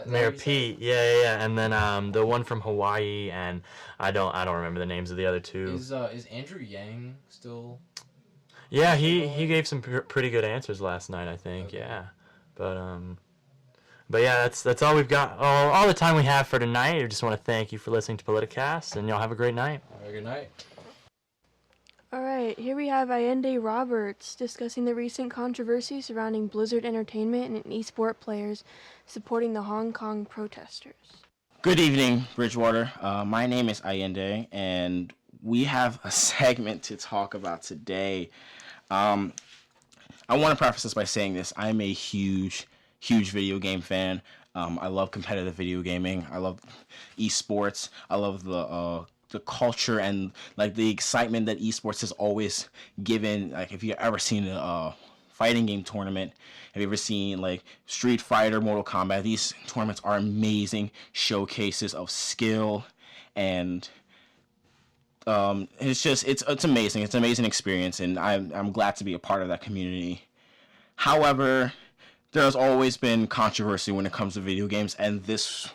G: Mayor Pete, and then the one from Hawaii, and I don't remember the names of the other two.
H: Is Andrew Yang still?
G: Yeah, he gave some pretty good answers last night, I think. Okay. Yeah, but yeah, that's all we've got, all the time we have for tonight. I just want to thank you for listening to Politicast, and y'all have a great night.
H: Have a good night.
A: All right, here we have Ayinde Roberts discussing the recent controversy surrounding Blizzard Entertainment and esports players supporting the Hong Kong protesters.
I: Good evening, Bridgewater. My name is Ayinde, and we have a segment to talk about today. I want to preface this by saying this. I'm a huge video game fan. I love competitive video gaming. I love esports. I love the culture and like the excitement that esports has always given. Like, if you've ever seen a fighting game tournament, have you ever seen like Street Fighter, Mortal Kombat? These tournaments are amazing showcases of skill and it's amazing. It's an amazing experience, and I'm glad to be a part of that community. However, there's always been controversy when it comes to video games, and these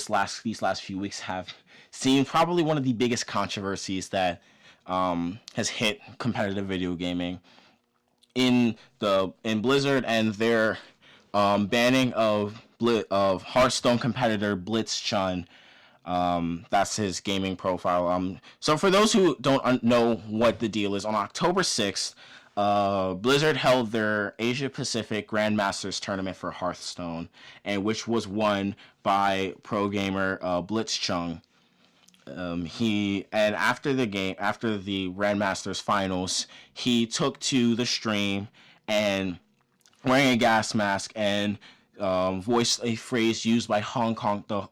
I: last few weeks have seen probably one of the biggest controversies that has hit competitive video gaming in Blizzard and their banning of Hearthstone competitor Blitzchung. That's his gaming profile. So for those who don't know what the deal is, on October 6th, Blizzard held their Asia Pacific Grandmasters tournament for Hearthstone, and which was won by pro gamer Blitzchung. After the Grandmasters finals, he took to the stream and wearing a gas mask and voiced a phrase used by Hong Kong, the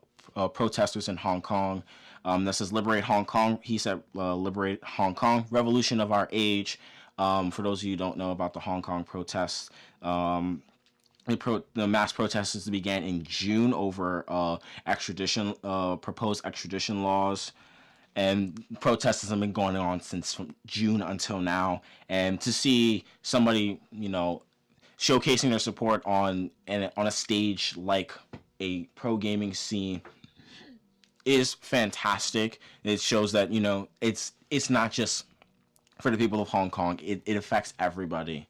I: protesters in Hong Kong. That says "Liberate Hong Kong." He said, "Liberate Hong Kong, revolution of our age." For those of you who don't know about the Hong Kong protests, the mass protests began in June over proposed extradition laws, and protests have been going on since from June until now. And to see somebody, showcasing their support on a stage like a pro gaming scene is fantastic. It shows that it's not just for the people of Hong Kong. It affects everybody.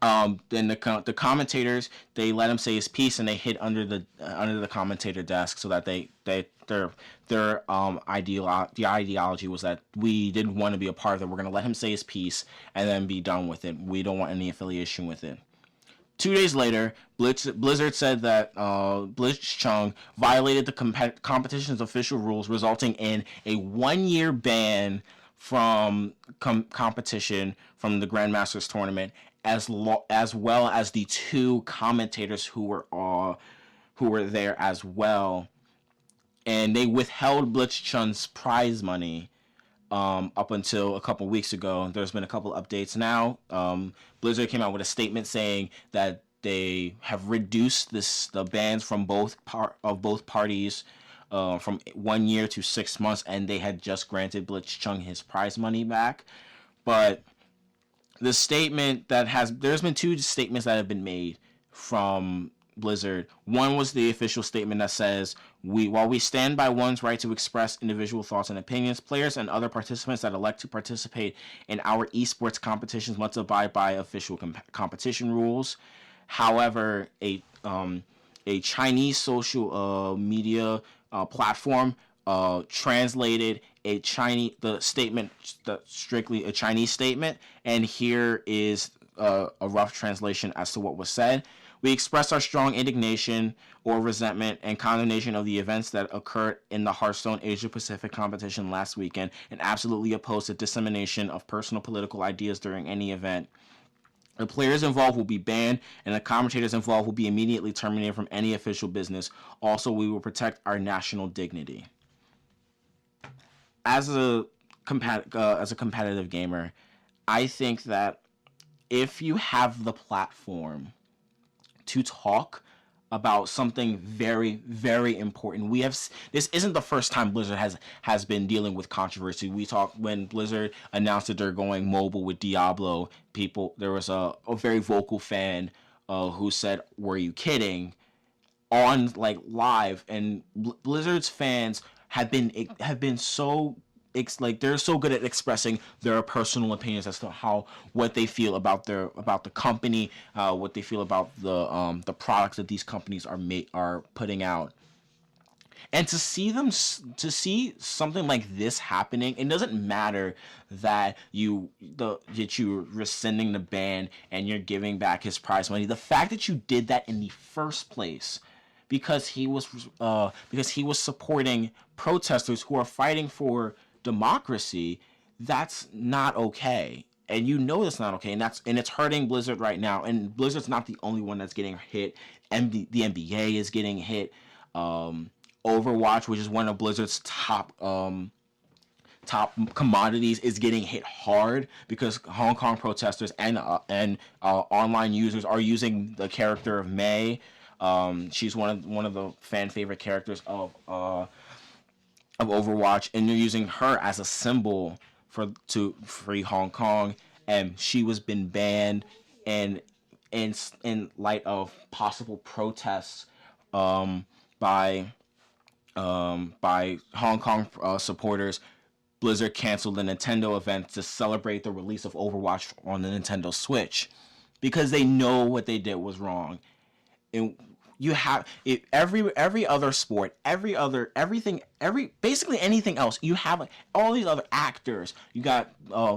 I: Then the commentators, they let him say his piece, and they hid under the commentator desk so that their ideology was that we didn't want to be a part of it. We're going to let him say his piece and then be done with it. We don't want any affiliation with it. 2 days later, Blizzard said that Blitzchung violated the competition's official rules, resulting in a 1-year ban from competition from the Grandmasters tournament, as well as the 2 commentators who were there as well. And they withheld Blitzchung's prize money up until a couple weeks ago. There's been a couple updates now. Blizzard came out with a statement saying that they have reduced the bans from both parties from 1 year to 6 months, and they had just granted Blitzchung his prize money back. But the statement there's been 2 statements that have been made from Blizzard. One was the official statement that says, while we stand by one's right to express individual thoughts and opinions, players and other participants that elect to participate in our esports competitions must abide by official competition rules. However, a Chinese social media platform translated strictly a Chinese statement, and here is a rough translation as to what was said. We express our strong indignation or resentment and condemnation of the events that occurred in the Hearthstone Asia Pacific competition last weekend, and absolutely oppose the dissemination of personal political ideas during any event. The players involved will be banned, and the commentators involved will be immediately terminated from any official business. Also, we will protect our national dignity. As a competitive gamer, I think that if you have the platform to talk about something very, very important, this isn't the first time Blizzard has been dealing with controversy. We talked when Blizzard announced that they're going mobile with Diablo. There was a very vocal fan who said, "Were you kidding?" on live, and Blizzard's fans have been so they're so good at expressing their personal opinions as to what they feel about the company, what they feel about the products that these companies are putting out. And to see something like this happening, it doesn't matter that you're rescinding the ban and you're giving back his prize money. The fact that you did that in the first place, because he was supporting protesters who are fighting for democracy, that's not okay. And that's not okay, and it's hurting Blizzard right now. And Blizzard's not the only one that's getting hit. The NBA is getting hit. Overwatch, which is one of Blizzard's top commodities, is getting hit hard because Hong Kong protesters and online users are using the character of Mei. She's one of the fan favorite characters of of Overwatch, and you're using her as a symbol to free Hong Kong, and she was been banned, and in light of possible protests by Hong Kong supporters, Blizzard canceled the Nintendo event to celebrate the release of Overwatch on the Nintendo Switch because they know what they did was wrong. And you have every other sport, basically anything else. You have all these other actors. You got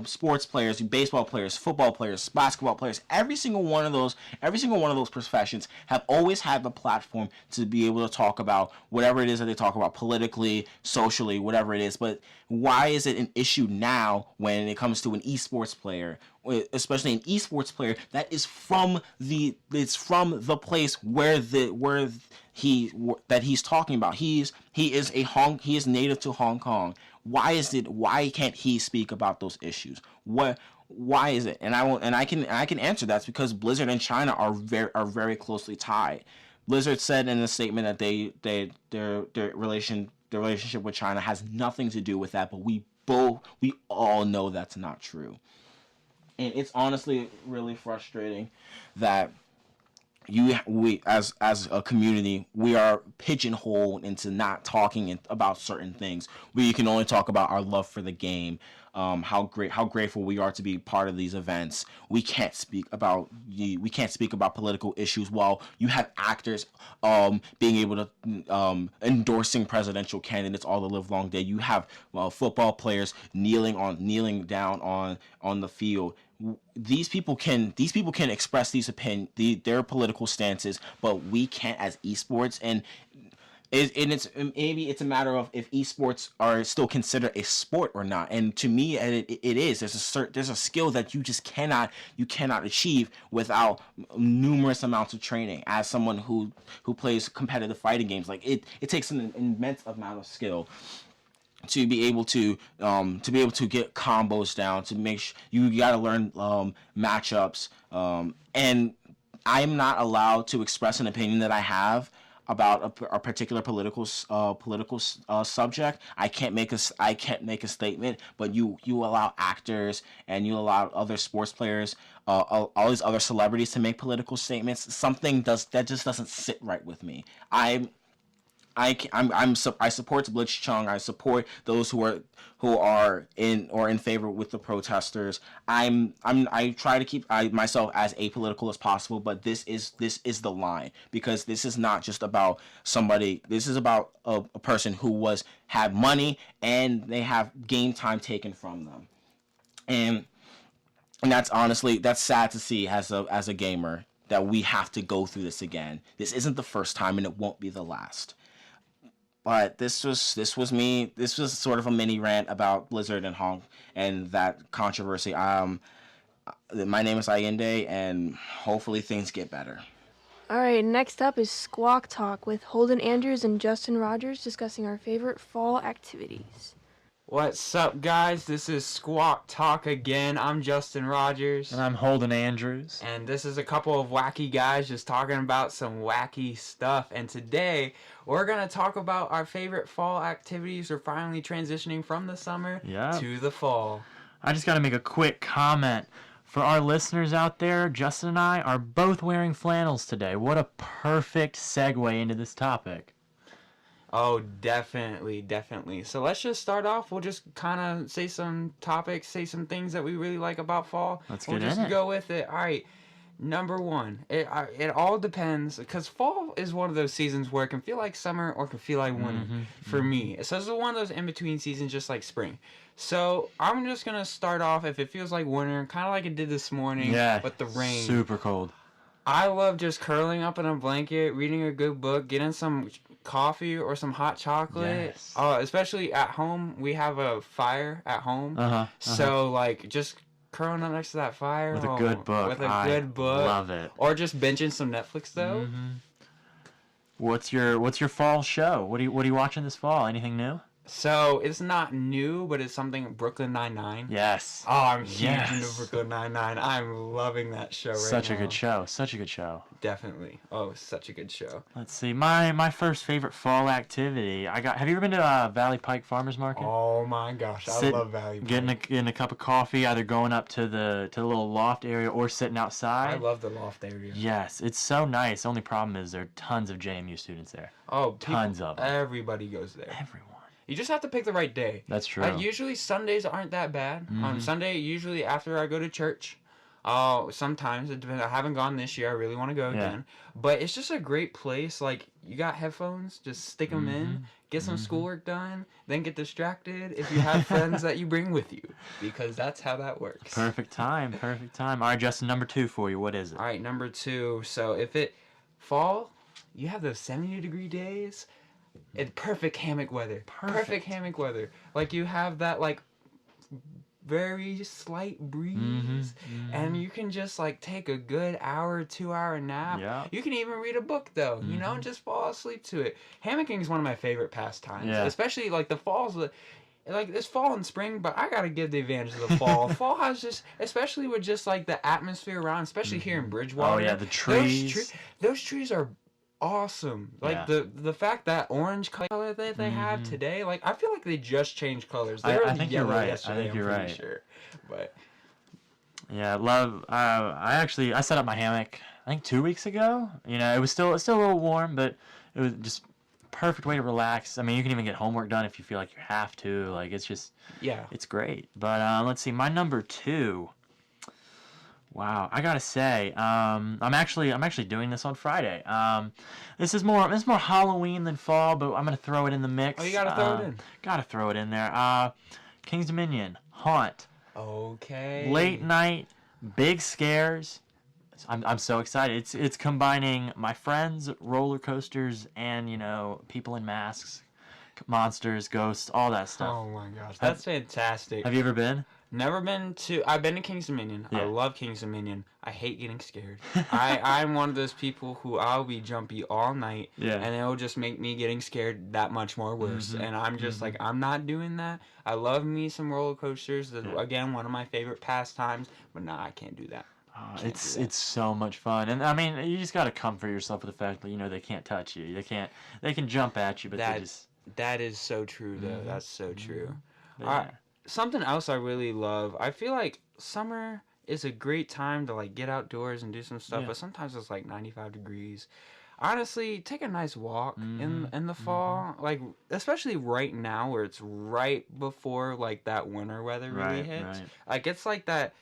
I: sports players, baseball players, football players, basketball players. Every single one of those professions have always had the platform to be able to talk about whatever it is that they talk about politically, socially, whatever it is. But why is it an issue now when it comes to an esports player? Especially an esports player that is from the place where he's talking about. He is native to Hong Kong. Why can't he speak about those issues? Why is it? And I can answer that. It's because Blizzard and China are very closely tied. Blizzard said in a statement that their relationship with China has nothing to do with that, but we all know that's not true. And it's honestly really frustrating that we as a community, we are pigeonholed into not talking about certain things. We can only talk about our love for the game, how grateful we are to be part of these events. We can't speak about political issues while you have actors being able to endorsing presidential candidates all the live long day. You have football players kneeling down on the field. These people can express their political stances, but we can't as esports. And it's a matter of if esports are still considered a sport or not. And to me, it is. There's a skill that you just cannot achieve without numerous amounts of training. As someone who plays competitive fighting games, like it takes an immense amount of skill to be able to get combos down, to make you got to learn matchups, and I'm not allowed to express an opinion that I have about a particular political subject. I can't make a statement, but you allow actors and you allow other sports players, all these other celebrities to make political statements. That just doesn't sit right with me. I support Blitzchung. I support those who are in favor with the protesters. I try to keep myself as apolitical as possible, but this is the line, because this is not just about somebody. This is about a person who had money and they have game time taken from them, and that's sad to see as a gamer, that we have to go through this again. This isn't the first time, and it won't be the last. But this was me. This was sort of a mini rant about Blizzard and Haugh and that controversy. My name is Ayinde, and hopefully things get better.
A: All right, next up is Squawk Talk with Holden Andrews and Justin Rogers discussing our favorite fall activities.
F: What's up, guys? This is Squawk Talk again. I'm Justin Rogers.
J: And I'm Holden Andrews.
F: And this is a couple of wacky guys just talking about some wacky stuff. And today, we're going to talk about our favorite fall activities. We're finally transitioning from the summer to the fall.
J: I just got to make a quick comment. For our listeners out there, Justin and I are both wearing flannels today. What a perfect segue into this topic.
F: Oh, definitely. So let's just start off. We'll just kind of say some topics, say some things that we really like about fall.
J: We'll just
F: go with it. All right. Number one, it all depends, because fall is one of those seasons where it can feel like summer or it can feel like winter for me. So it's one of those in-between seasons, just like spring. So I'm just going to start off, if it feels like winter, kind of like it did this morning with the rain.
J: Super cold.
F: I love just curling up in a blanket, reading a good book, getting some coffee or some hot chocolate.
J: Yes.
F: Especially at home. We have a fire at home. So, like, just curling up next to that fire.
J: With a good book. Love it.
F: Or just binging some Netflix, though.
J: What's your fall show? What are you watching this fall? Anything new?
F: So it's not new, but it's something Brooklyn Nine-Nine.
J: Yes.
F: Oh, I'm huge
J: Yes.
F: into Brooklyn Nine-Nine. I'm loving that show right now.
J: Such a good show. Such a good show.
F: Definitely. Oh, such a good show.
J: Let's see. My first favorite fall activity. Have you ever been to Valley Pike Farmers Market?
F: Oh my gosh, I love Valley Pike.
J: Getting a cup of coffee, either going up to the little loft area or sitting outside.
F: I love the loft area.
J: Yes, it's so nice. The only problem is there are tons of JMU students there.
F: Oh,
J: tons of them.
F: Everybody goes there.
J: Everyone.
F: You just have to pick the right day.
J: That's true.
F: Usually Sundays aren't that bad. On Sunday, usually after I go to church, sometimes it depends. I haven't gone this year. I really want to go again. But it's just a great place. Like, you got headphones, just stick them in, get some schoolwork done, then get distracted if you have friends that you bring with you, because that's how that works.
J: Perfect time. All right, Justin, number 2 for you. What is it?
F: All right, number 2. So if it fall, you have those 70-degree days. It's perfect hammock weather. Perfect hammock weather. Like, you have that, like, very slight breeze, and you can just, like, take a good hour, 2-hour nap.
J: Yeah.
F: You can even read a book, though, you know, and just fall asleep to it. Hammocking is one of my favorite pastimes, especially, like, the falls. Like, it's fall and spring, but I gotta give the advantage of the fall. Fall has just, especially with just, like, the atmosphere around, especially here in Bridgewater.
J: Oh, yeah, the trees.
F: Those trees are awesome. Like, the fact that orange color that they have today, like, I feel like they just changed colors. They were
J: I think you're right.
F: yesterday,
J: I think you're
F: I'm pretty
J: right.
F: sure. But
J: Yeah, love. I set up my hammock, I think 2 weeks ago. You know, it was still a little warm, but it was just perfect way to relax. I mean, you can even get homework done if you feel like you have to. Like, it's just, it's great. But let's see, my number 2. Wow, I gotta say, I'm actually doing this on Friday. This is more Halloween than fall, but I'm gonna throw it in the mix.
F: Oh, you gotta throw it in.
J: Gotta throw it in there. King's Dominion, Haunt.
F: Okay.
J: Late night, big scares. I'm so excited. It's combining my friends, roller coasters, and, you know, people in masks, monsters, ghosts, all that stuff.
F: Oh my gosh, that's fantastic.
J: Have you ever been?
F: Never been to. I've been to King's Dominion.
J: Yeah.
F: I love King's Dominion. I hate getting scared. I'm one of those people who I'll be jumpy all night, and it'll just make me getting scared that much more worse. And I'm just like, I'm not doing that. I love me some roller coasters. Again, one of my favorite pastimes. But nah, I can't do that.
J: It's so much fun, and I mean, you just gotta comfort yourself with the fact that, you know, they can't touch you. They can jump at you, but
F: that is so true though. That's so true.
J: Yeah.
F: Something else I really love. I feel like summer is a great time to, like, get outdoors and do some stuff, but sometimes it's like 95 degrees. Honestly, take a nice walk in the fall, like, especially right now where it's right before, like, that winter weather really hits.
J: Right.
F: Like, it's like that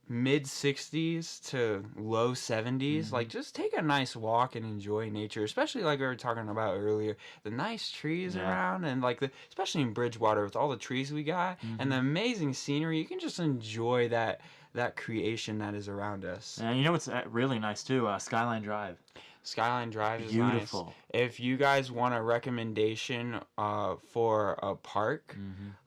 F: mid 60s to low 70s. Like, just take a nice walk and enjoy nature, especially like we were talking about earlier, the nice trees around, and like especially in Bridgewater with all the trees we got and the amazing scenery. You can just enjoy that creation that is around us.
J: And you know what's really nice too? Skyline Drive.
F: Skyline Drive is
J: beautiful.
F: Nice. If you guys want a recommendation for a park,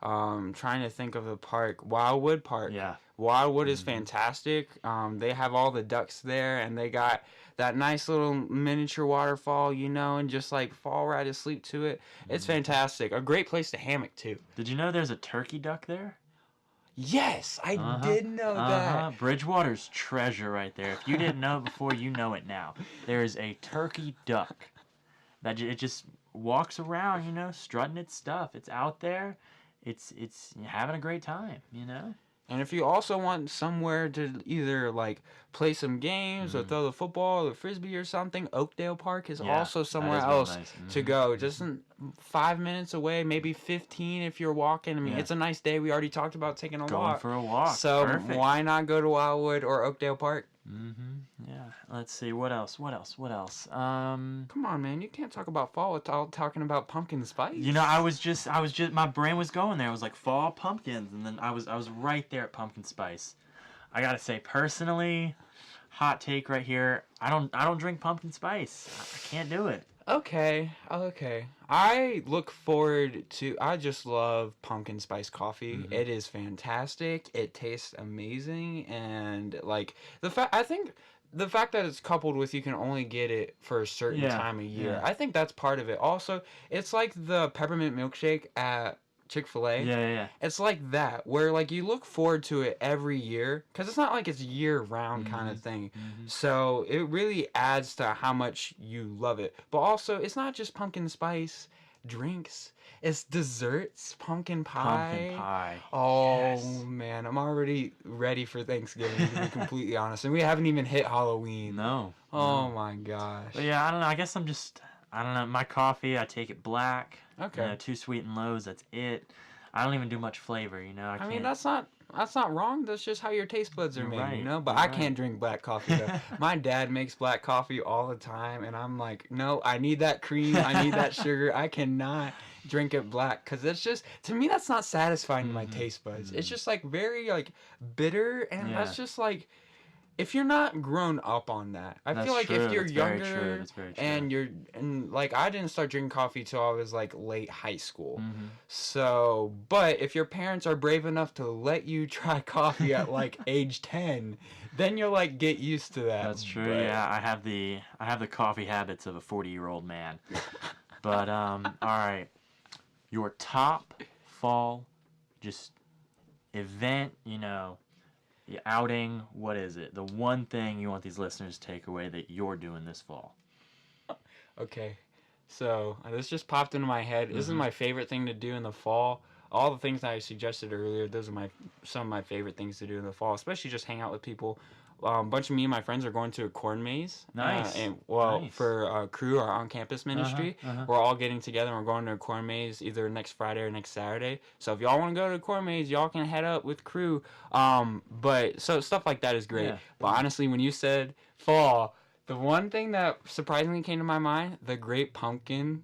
F: trying to think of a park, Wildwood Park.
J: Yeah.
F: Wildwood is fantastic. They have all the ducks there, and they got that nice little miniature waterfall, you know, and just like fall right asleep to it. It's fantastic. A great place to hammock too.
J: Did you know there's a turkey duck there?
F: Yes, I did know that.
J: Bridgewater's treasure right there. If you didn't know it before, you know it now. There is a turkey duck that it just walks around, you know, strutting its stuff. It's out there. It's having a great time, you know.
F: And if you also want somewhere to either, like, play some games or throw the football or the frisbee or something, Oakdale Park is also somewhere else
J: nice.
F: to go. Just 5 minutes away, maybe 15 if you're walking. I mean, it's a nice day. We already talked about taking a walk.
J: Going for a walk.
F: So
J: Perfect.
F: Why not go to Wildwood or Oakdale Park?
J: Yeah. Let's see. What else?
F: Come on, man. You can't talk about fall without talking about pumpkin spice.
J: You know, I was just my brain was going there. I was like fall pumpkins, and then I was right there at pumpkin spice. I gotta say, personally, hot take right here. I don't drink pumpkin spice. I can't do it.
F: Okay. I look forward to. I just love pumpkin spice coffee. It is fantastic. It tastes amazing, and like I think the fact that it's coupled with you can only get it for a certain time of year.
J: Yeah.
F: I think that's part of it. Also, it's like the peppermint milkshake at Chick-fil-A.
J: Yeah.
F: It's like that, where like you look forward to it every year, because it's not like it's year-round kind of thing. So it really adds to how much you love it. But also, it's not just pumpkin spice drinks. It's desserts, pumpkin pie. Oh,
J: Yes.
F: man, I'm already ready for Thanksgiving, to be completely honest. And we haven't even hit Halloween.
J: No.
F: Oh, my gosh.
J: But yeah, I don't know. I guess I don't know. My coffee, I take it black.
F: Okay.
J: You know, 2 sweet and lows, that's it. I don't even do much flavor, you know.
F: I mean, that's not wrong. That's just how your taste buds are
J: You're
F: made,
J: right.
F: you know? But
J: You're
F: I
J: right.
F: can't drink black coffee, though. My dad makes black coffee all the time, and I'm like, no, I need that cream. I need that sugar. I cannot drink it black, because it's just, to me, that's not satisfying to my taste buds. It's just, like, very, like, bitter, and
J: Yeah.
F: that's just, like, if you're not grown up on that, I
J: That's
F: feel like
J: true.
F: if you're
J: That's very
F: younger
J: true. That's very true.
F: and like I didn't start drinking coffee till I was like late high school.
J: Mm-hmm.
F: So, but if your parents are brave enough to let you try coffee at like age 10, then you'll like get used to that.
J: That's true.
F: But-
J: Yeah, I have the coffee habits of a 40-year-old man. But all right, your top fall just event, you know, your outing. What is it? The one thing you want these listeners to take away that you're doing this fall?
F: Okay, so this just popped into my head. This is my favorite thing to do in the fall. All the things that I suggested earlier, those are some of my favorite things to do in the fall, especially just hang out with people. A bunch of me and my friends are going to a corn maze.
J: Nice.
F: And for crew, our on-campus ministry, we're all getting together and we're going to a corn maze either next Friday or next Saturday. So if y'all want to go to a corn maze, y'all can head up with crew. But so stuff like that is great.
J: Yeah.
F: But honestly, when you said fall, the one thing that surprisingly came to my mind, the Great Pumpkin.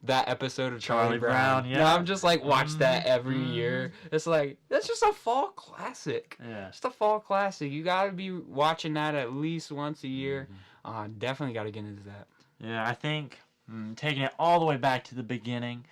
F: That episode of Charlie Brown.
J: yeah.
F: No, I'm just like watch that every year. It's like that's just a fall classic.
J: Yeah.
F: Just a fall classic. You gotta be watching that at least once a year. Definitely gotta get into that.
J: Yeah, I think taking it all the way back to the beginning,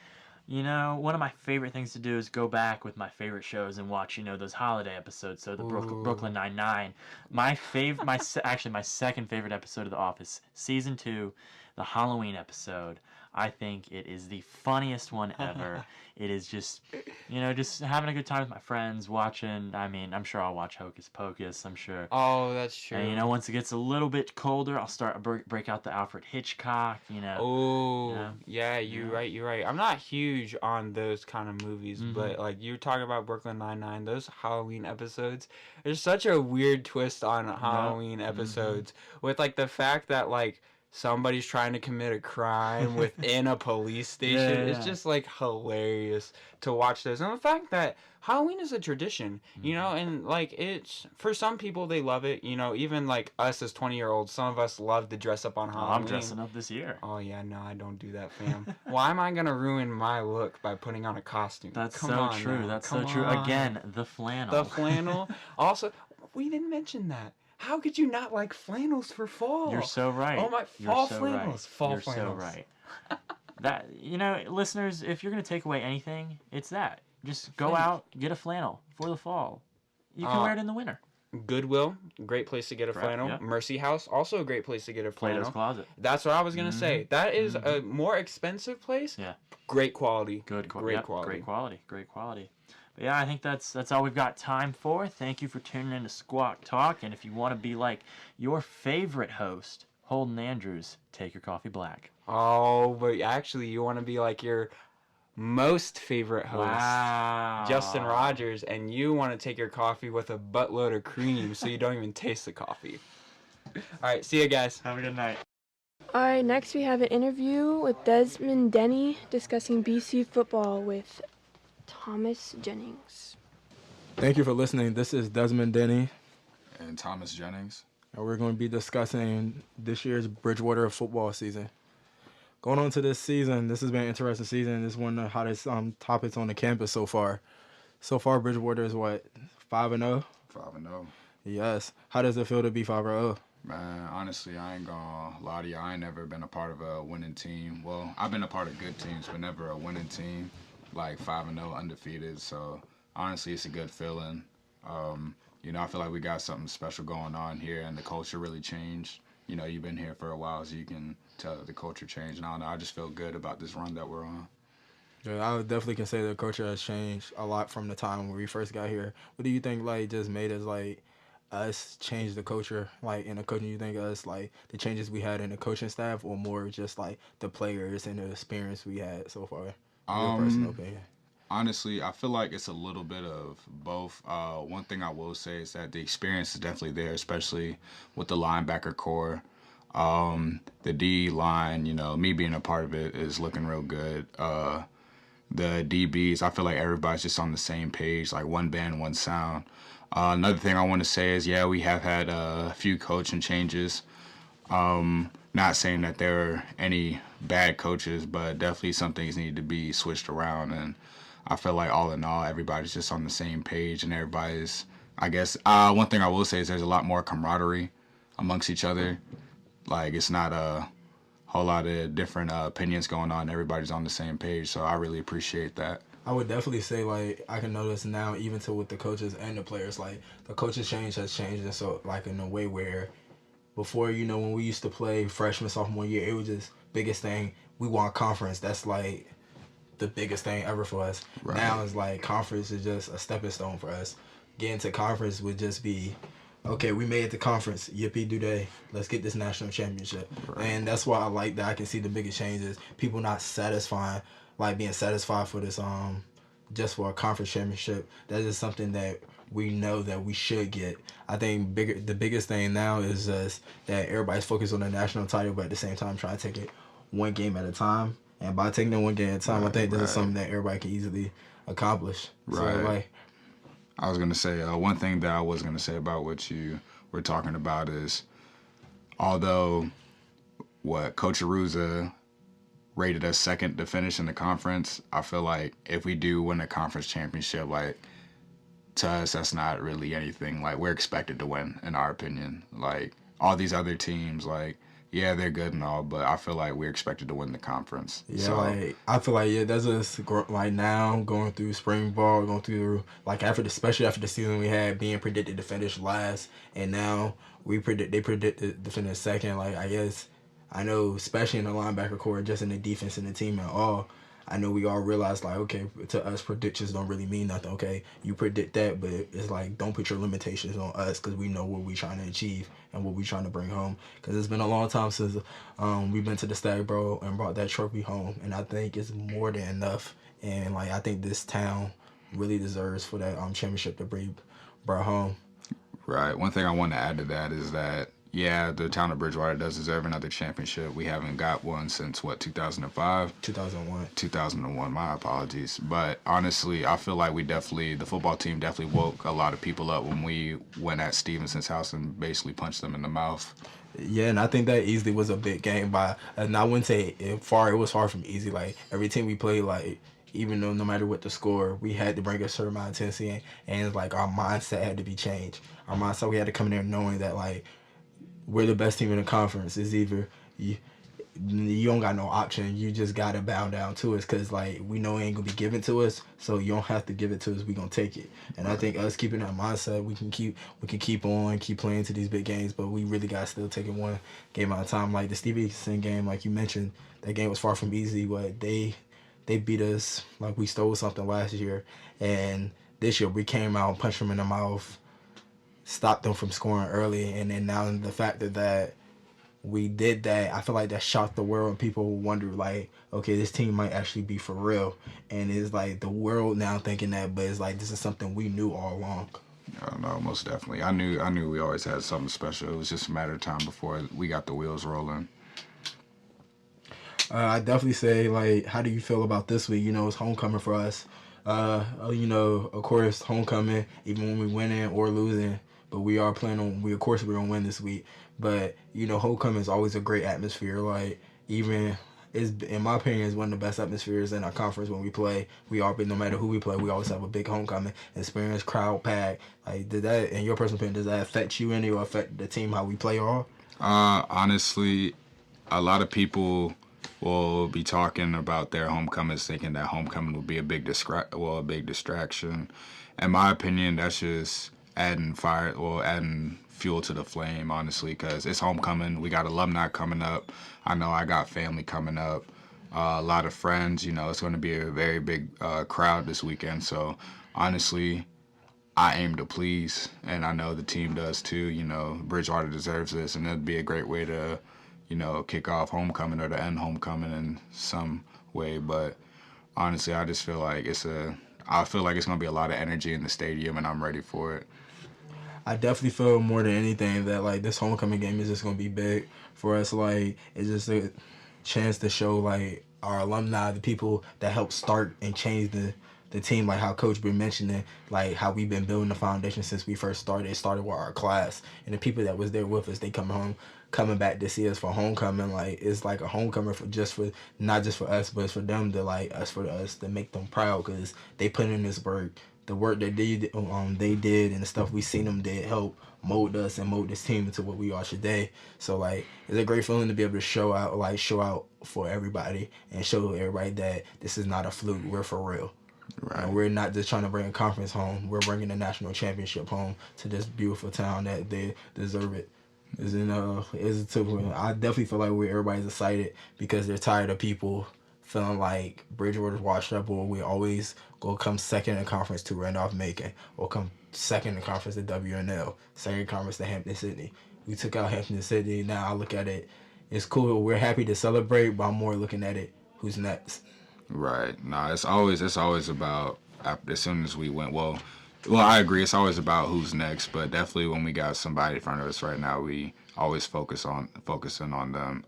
J: you know, one of my favorite things to do is go back with my favorite shows and watch, you know, those holiday episodes. So the Brooklyn Nine-Nine. Actually, my second favorite episode of The Office, season 2, the Halloween episode. I think it is the funniest one ever. It is just, you know, just having a good time with my friends, watching. I mean, I'm sure I'll watch Hocus Pocus. I'm sure.
F: Oh, that's true.
J: And, you know, once it gets a little bit colder, I'll break out the Alfred Hitchcock, you know.
F: Oh, yeah, you're right. I'm not huge on those kind of movies, but like you were talking about Brooklyn Nine-Nine, those Halloween episodes, there's such a weird twist on Halloween episodes with like the fact that like somebody's trying to commit a crime within a police station. It's just like hilarious to watch those. And the fact that Halloween is a tradition, you know, and like it's for some people they love it, you know, even like us as 20-year-olds, some of us love to dress up on Halloween.
J: I'm dressing up this year.
F: Oh yeah, no, I don't do that, fam. Why am I gonna ruin my look by putting on a costume?
J: That's
F: Come
J: so
F: on
J: true.
F: now.
J: That's
F: Come
J: so true.
F: on.
J: Again, the flannel.
F: The flannel. Also, we didn't mention that. How could you not like flannels for fall?
J: You're so right.
F: Oh my,
J: You're
F: fall
J: so
F: flannels.
J: Right.
F: Fall
J: You're
F: flannels.
J: so right. That, you know, listeners, if you're gonna take away anything, it's that. Just go out, get a flannel for the fall. You can wear it in the winter.
F: Goodwill, great place to get a
J: Correct,
F: flannel.
J: yep.
F: Mercy House, also a great place to get a flannel.
J: Plato's Closet.
F: That's what I was gonna say. That is a more expensive place.
J: Yeah.
F: Great quality.
J: Great
F: quality.
J: quality. Great quality. But yeah, I think that's all we've got time for. Thank you for tuning in to Squawk Talk. And if you want to be like your favorite host, Holden Andrews, take your coffee black.
F: Oh, but actually, you want to be like your most favorite host,
J: Wow.
F: Justin Rogers, and you want to take your coffee with a buttload of cream so you don't even taste the coffee. All right, see you guys.
J: Have a good night.
A: All right, next we have an interview with Desmond Denny discussing BC football with Thomas Jennings.
K: Thank you for listening. This is Desmond Denny,
L: and Thomas Jennings.
K: and we're going to be discussing this year's Bridgewater football season. Going on to this season, this has been an interesting season. This is one of the hottest topics on the campus so far. So far, Bridgewater is what, 5-0?
L: 5-0.
K: Yes. How does it feel to be 5-0?
L: Man, honestly, I ain't gonna lie to you. I ain't never been a part of a winning team. Well, I've been a part of good teams, but never a winning team, like 5-0 undefeated. So honestly, it's a good feeling. I feel like we got something special going on here, and the culture really changed. You've been here for a while, so you can tell that the culture changed. And I don't know, I just feel good about this run that we're on.
K: Yeah, I would definitely can say the culture has changed a lot from the time when we first got here. What do you think, like, just made us, like, us change the culture, like, in the coaching? You think us, like, the changes we had in the coaching staff, or more just, like, the players and the experience we had so far? Your personal opinion.
L: Honestly, I feel like it's a little bit of both. One thing I will say is that the experience is definitely there, especially with the linebacker core. The D line, me being a part of it is looking real good. The DBs, I feel like everybody's just on the same page, like one band, one sound. Another thing I want to say is, we have had a few coaching changes. Not saying that there are any bad coaches, but definitely some things need to be switched around. And I feel like all in all, everybody's just on the same page, and everybody's, I guess, one thing I will say is there's a lot more camaraderie amongst each other. Like, it's not a whole lot of different opinions going on. Everybody's on the same page, so I really appreciate that.
K: I would definitely say, like, I can notice now, even to with the coaches and the players, like, the coaches change has changed, and so, like, in a way where before, when we used to play freshman, sophomore year, it was just biggest thing, we won conference. That's, like, the biggest thing ever for us. Right. Now it's like conference is just a stepping stone for us. Getting to conference would just be, okay, we made it to conference. Yippee doo day. Let's get this national championship. Right. And that's why I like that. I can see the biggest changes. People not being satisfied for this just for a conference championship. That is something that we know that we should get. I think the biggest thing now is just that everybody's focused on the national title, but at the same time trying to take it one game at a time. And by taking it one game at a time, I think this is something that everybody can easily accomplish.
L: Right.
K: So, like,
L: I was going to say, one thing that I was going to say about what you were talking about is, although Coach Aruza rated us second to finish in the conference, I feel like if we do win a conference championship, like, to us, that's not really anything. Like, we're expected to win, in our opinion. Like, all these other teams, like, yeah, they're good and all, but I feel like we're expected to win the conference.
K: Yeah,
L: so,
K: like, I feel like, that's just, like, now, going through spring ball, going through, like, especially after the season we had, being predicted to finish last, and now they predicted to finish second. Like, I guess, I know, especially in the linebacker core, just in the defense and the team at all, I know we all realize, like, okay, to us, predictions don't really mean nothing. Okay, you predict that, but it's like, don't put your limitations on us, because we know what we're trying to achieve and what we're trying to bring home. Because it's been a long time since we've been to the Stag Bro and brought that trophy home, and I think it's more than enough. And, like, I think this town really deserves for that championship to be brought home.
L: Right. One thing I want to add to that is that, yeah, the town of Bridgewater does deserve another championship. We haven't got one since, 2005?
K: 2001.
L: 2001, my apologies. But honestly, I feel like the football team definitely woke a lot of people up when we went at Stevenson's house and basically punched them in the mouth.
K: Yeah, and I think that easily was a big game and I wouldn't say it was far from easy. Like, every team we played, like, even though no matter what the score, we had to bring a certain amount of intensity, and like, our mindset had to be changed. Our mindset, we had to come in there knowing that, like, we're the best team in the conference. It's either you don't got no option. You just got to bow down to us, because, like, we know it ain't going to be given to us, so you don't have to give it to us. We going to take it. And I think us keeping that mindset, we can keep playing to these big games, but we really got to still take it one game at a time. Like the Stevenson game, like you mentioned, that game was far from easy, but they beat us like we stole something last year. And this year we came out and punched them in the mouth, stopped them from scoring early, and then now the fact that we did that, I feel like that shocked the world, and people wonder, like, okay, this team might actually be for real. And it's like the world now thinking that, but it's like this is something we knew all along.
L: No, most definitely. I knew we always had something special. It was just a matter of time before we got the wheels rolling.
K: I definitely say, like, how do you feel about this week? It's homecoming for us. Of course, homecoming, even when we winning or losing, but we are planning on, we're going to win this week. But, homecoming is always a great atmosphere. Like, even, in my opinion, is one of the best atmospheres in our conference when we play. No matter who we play, we always have a big homecoming experience, crowd pack. Like, did that, in your personal opinion, does that affect you any, or affect the team, how we play all?
L: Honestly, a lot of people will be talking about their homecomings, thinking that homecoming will be a big distraction. In my opinion, that's just adding fuel to the flame, honestly, because it's homecoming. We got alumni coming up. I know I got family coming up. A lot of friends. It's going to be a very big crowd this weekend. So honestly, I aim to please, and I know the team does too. Bridgewater deserves this, and it'd be a great way to, kick off homecoming or to end homecoming in some way. But honestly, I just feel like it's gonna be a lot of energy in the stadium, and I'm ready for it.
K: I definitely feel more than anything that like this homecoming game is just gonna be big for us. Like it's just a chance to show like our alumni, the people that helped start and change the team, like how Coach been mentioning, like how we've been building the foundation since we first started. It started with our class and the people that was there with us. They coming back to see us for homecoming. Like it's like a homecoming for not just for us, but it's for them to like for us to make them proud because they put in this work. The work that they did and the stuff we seen them did help mold us and mold this team into what we are today. So like it's a great feeling to be able to show out for everybody and show everybody that this is not a fluke. We're for real.
L: Right.
K: And we're not just trying to bring a conference home. We're bringing a national championship home to this beautiful town that they deserve it. I definitely feel like everybody's excited because they're tired of people feeling like Bridgewater's washed up, or we always go come second in conference to Randolph-Macon, or come second in conference to WNL, second conference to Hampton-Sydney. We took out Hampton-Sydney. Now I look at it, it's cool. We're happy to celebrate, but I'm more looking at it, who's next.
L: Right. No, it's always about as soon as we went. Well, I agree. It's always about who's next, but definitely when we got somebody in front of us right now, we always focusing on them.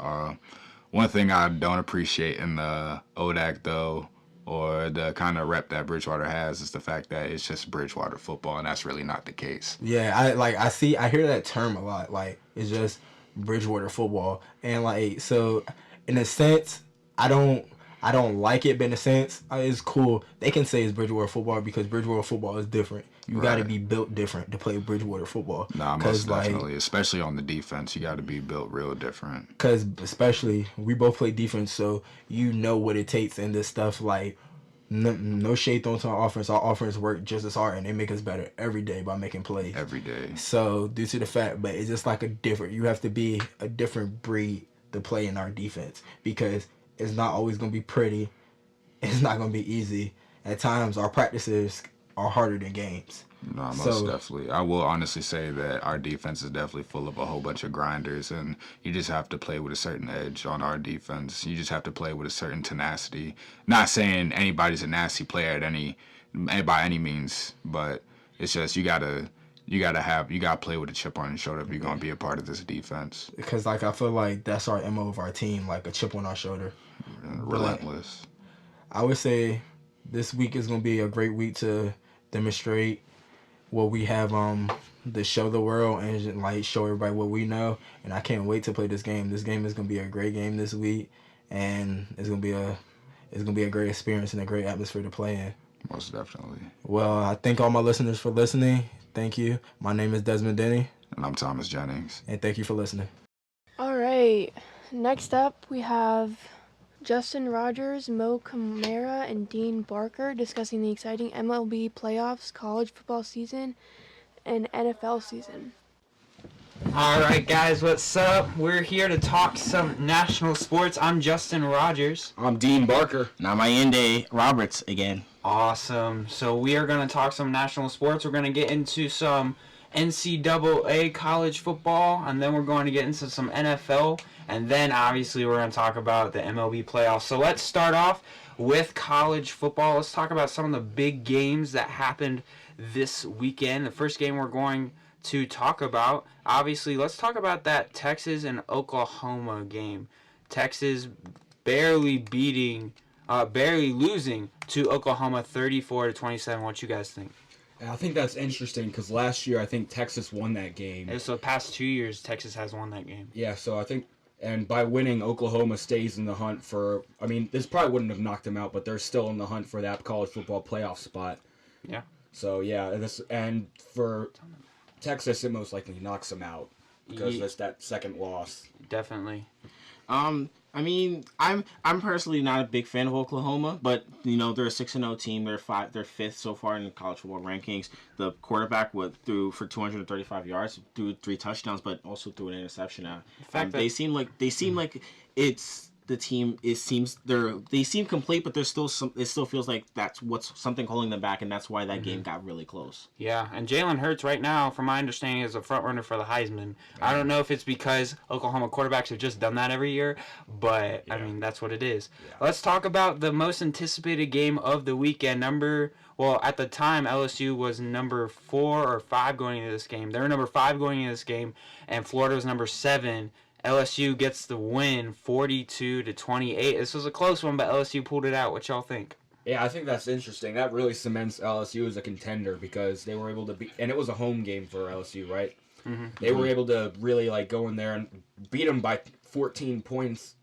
L: One thing I don't appreciate in the ODAC though, or the kind of rep that Bridgewater has, is the fact that it's just Bridgewater football, and that's really not the case.
K: Yeah, I hear that term a lot. Like it's just Bridgewater football, and like so, in a sense, I don't like it, but in a sense, it's cool. They can say it's Bridgewater football because Bridgewater football is different. You got to be built different to play Bridgewater football.
L: Nah, most definitely. Especially on the defense, you got to be built real different.
K: Because especially, we both play defense, so you know what it takes in this stuff. Like, no shade thrown to our offense. Our offense work just as hard, and they make us better every day by making plays.
L: Every day.
K: So, due to the fact, but it's just like you have to be a different breed to play in our defense because it's not always going to be pretty. It's not going to be easy. At times, our practices are harder than games.
L: No, most definitely. I will honestly say that our defense is definitely full of a whole bunch of grinders, and you just have to play with a certain edge on our defense. You just have to play with a certain tenacity. Not saying anybody's a nasty player by any means, but it's just you gotta play with a chip on your shoulder if you're gonna be a part of this defense.
K: Because like I feel like that's our MO of our team, like a chip on our shoulder.
L: Relentless.
K: I would say this week is gonna be a great week to demonstrate what we have to show the world and like show everybody what we know. And I can't wait to play this game. This game is gonna be a great game this week, and it's gonna be a great experience and a great atmosphere to play in.
L: Most definitely.
K: Well, I thank all my listeners for listening. Thank you. My name is Desmond Denny.
L: And I'm Thomas Jennings.
K: And thank you for listening.
A: All right. Next up, we have Justin Rogers, Mo Camara, and Dean Barker discussing the exciting MLB playoffs, college football season, and NFL season.
F: All right, guys, what's up? We're here to talk some national sports. I'm Justin Rogers.
I: I'm Dean Barker. And I'm Ayinde Roberts again.
F: Awesome. So we are going to talk some national sports. We're going to get into some NCAA college football, and then we're going to get into some NFL, and then obviously we're going to talk about the MLB playoffs. So let's start off with college football. Let's talk about some of the big games that happened this weekend. The first game we're going to talk about, obviously, let's talk about that Texas and Oklahoma game. Texas barely losing to Oklahoma 34-27. What you guys think?
M: And I think that's interesting because last year I think Texas won that game.
F: And so the past 2 years, Texas has won that game.
M: Yeah, so I think, and by winning, Oklahoma stays in the hunt for, I mean, this probably wouldn't have knocked them out, but they're still in the hunt for that college football playoff spot.
F: Yeah.
M: So, yeah, and for Texas, it most likely knocks them out because that's that second loss.
F: Definitely.
I: I mean, I'm personally not a big fan of Oklahoma, but they're a 6-0 team. They're fifth so far in the college football rankings. The quarterback threw for 235 yards, threw 3 touchdowns, but also threw an interception out. They seem like it's the team. They seem complete, but there's still it still feels like that's what's something holding them back, and that's why that game got really close.
F: Yeah, and Jalen Hurts right now, from my understanding, is a front runner for the Heisman. I don't know if it's because Oklahoma quarterbacks have just done that every year, but I mean that's what it is. Yeah. Let's talk about the most anticipated game of the weekend. At the time, LSU was number 4 or 5 going into this game. They were number 5 going into this game, and Florida was number 7. LSU gets the win, 42-28. This was a close one, but LSU pulled it out. What y'all think?
M: Yeah, I think that's interesting. That really cements LSU as a contender because they were able to beat, and it was a home game for LSU, right? Mm-hmm. They were able to really go in there and beat them by 14 points.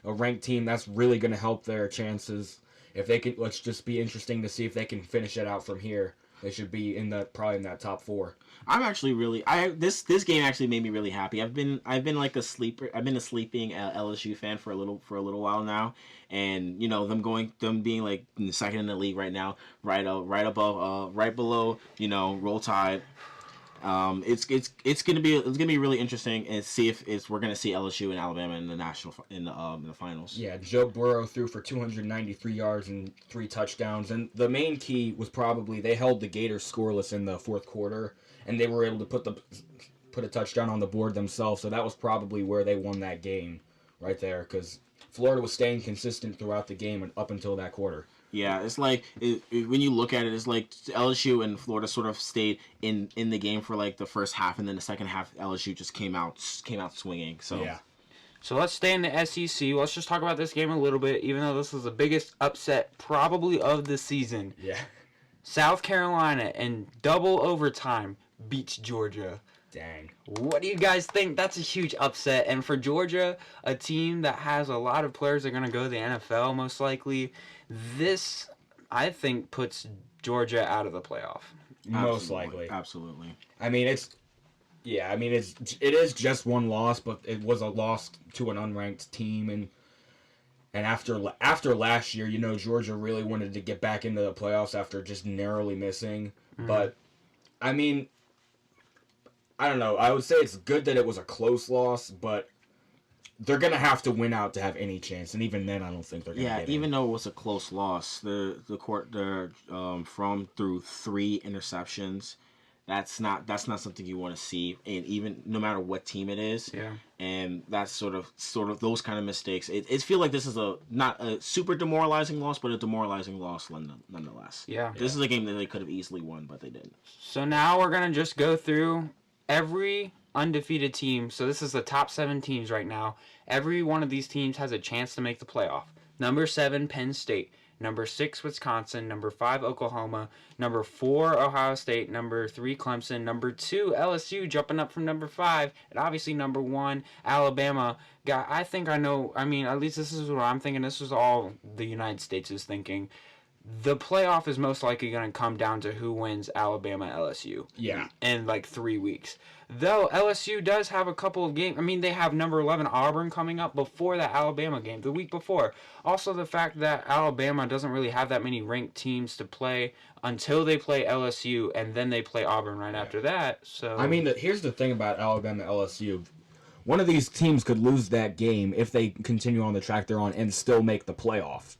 M: A ranked team, that's really going to help their chances. If they can, let's just be interesting to see if they can finish it out from here. They should be probably in that top 4.
I: I'm actually this game actually made me really happy. I've been like a sleeper. I've been a sleeping LSU fan for a little while now, and them being like in the second in the league right now, right below Roll Tide. It's gonna be really interesting and see if we're gonna see LSU and Alabama in the finals.
M: Yeah, Joe Burrow threw for 293 yards and 3 touchdowns, and the main key was probably they held the Gators scoreless in the fourth quarter, and they were able to put a touchdown on the board themselves. So that was probably where they won that game, right there, because Florida was staying consistent throughout the game and up until that quarter.
I: Yeah, it's like when you look at it, it's like LSU and Florida sort of stayed in the game for like the first half, and then the second half LSU just came out swinging. So
M: yeah.
F: So let's stay in the SEC. Let's just talk about this game a little bit, even though this was the biggest upset probably of the season.
M: Yeah.
F: South Carolina in double overtime beats Georgia.
M: Dang.
F: What do you guys think? That's a huge upset. And for Georgia, a team that has a lot of players that are going to go to the NFL most likely, this, I think, puts Georgia out of the playoff.
M: Most likely.
I: Absolutely.
M: I mean, it is just one loss, but it was a loss to an unranked team, and after last year, Georgia really wanted to get back into the playoffs after just narrowly missing. Mm-hmm. But I mean, I don't know. I would say it's good that it was a close loss, but they're gonna have to win out to have any chance, and even then, I don't think they're gonna.
I: Yeah, even though it was a close loss, through 3 interceptions. That's not something you want to see, and even no matter what team it is.
F: Yeah.
I: And that's sort of those kind of mistakes. It feels like this is not a super demoralizing loss, but a demoralizing loss nonetheless.
F: Yeah.
I: This is a game that they could have easily won, but they didn't.
F: So now we're gonna just go through every undefeated team. So this is the top 7 teams right now. Every one of these teams has a chance to make the playoff. Number 7, Penn State. Number 6, Wisconsin. Number 5, Oklahoma. Number 4, Ohio State. Number 3, Clemson. Number 2, LSU, jumping up from number 5. And obviously number 1, Alabama. I think I know, I mean, at least this is what I'm thinking. This is all the United States is thinking. The playoff is most likely going to come down to who wins Alabama-LSU.
M: Yeah.
F: In like 3 weeks. Though LSU does have a couple of games. I mean, they have number 11 Auburn coming up before that Alabama game, the week before. Also, the fact that Alabama doesn't really have that many ranked teams to play until they play LSU, and then they play Auburn right after that. So
M: I mean, here's the thing about Alabama-LSU. One of these teams could lose that game if they continue on the track they're on and still make the playoff.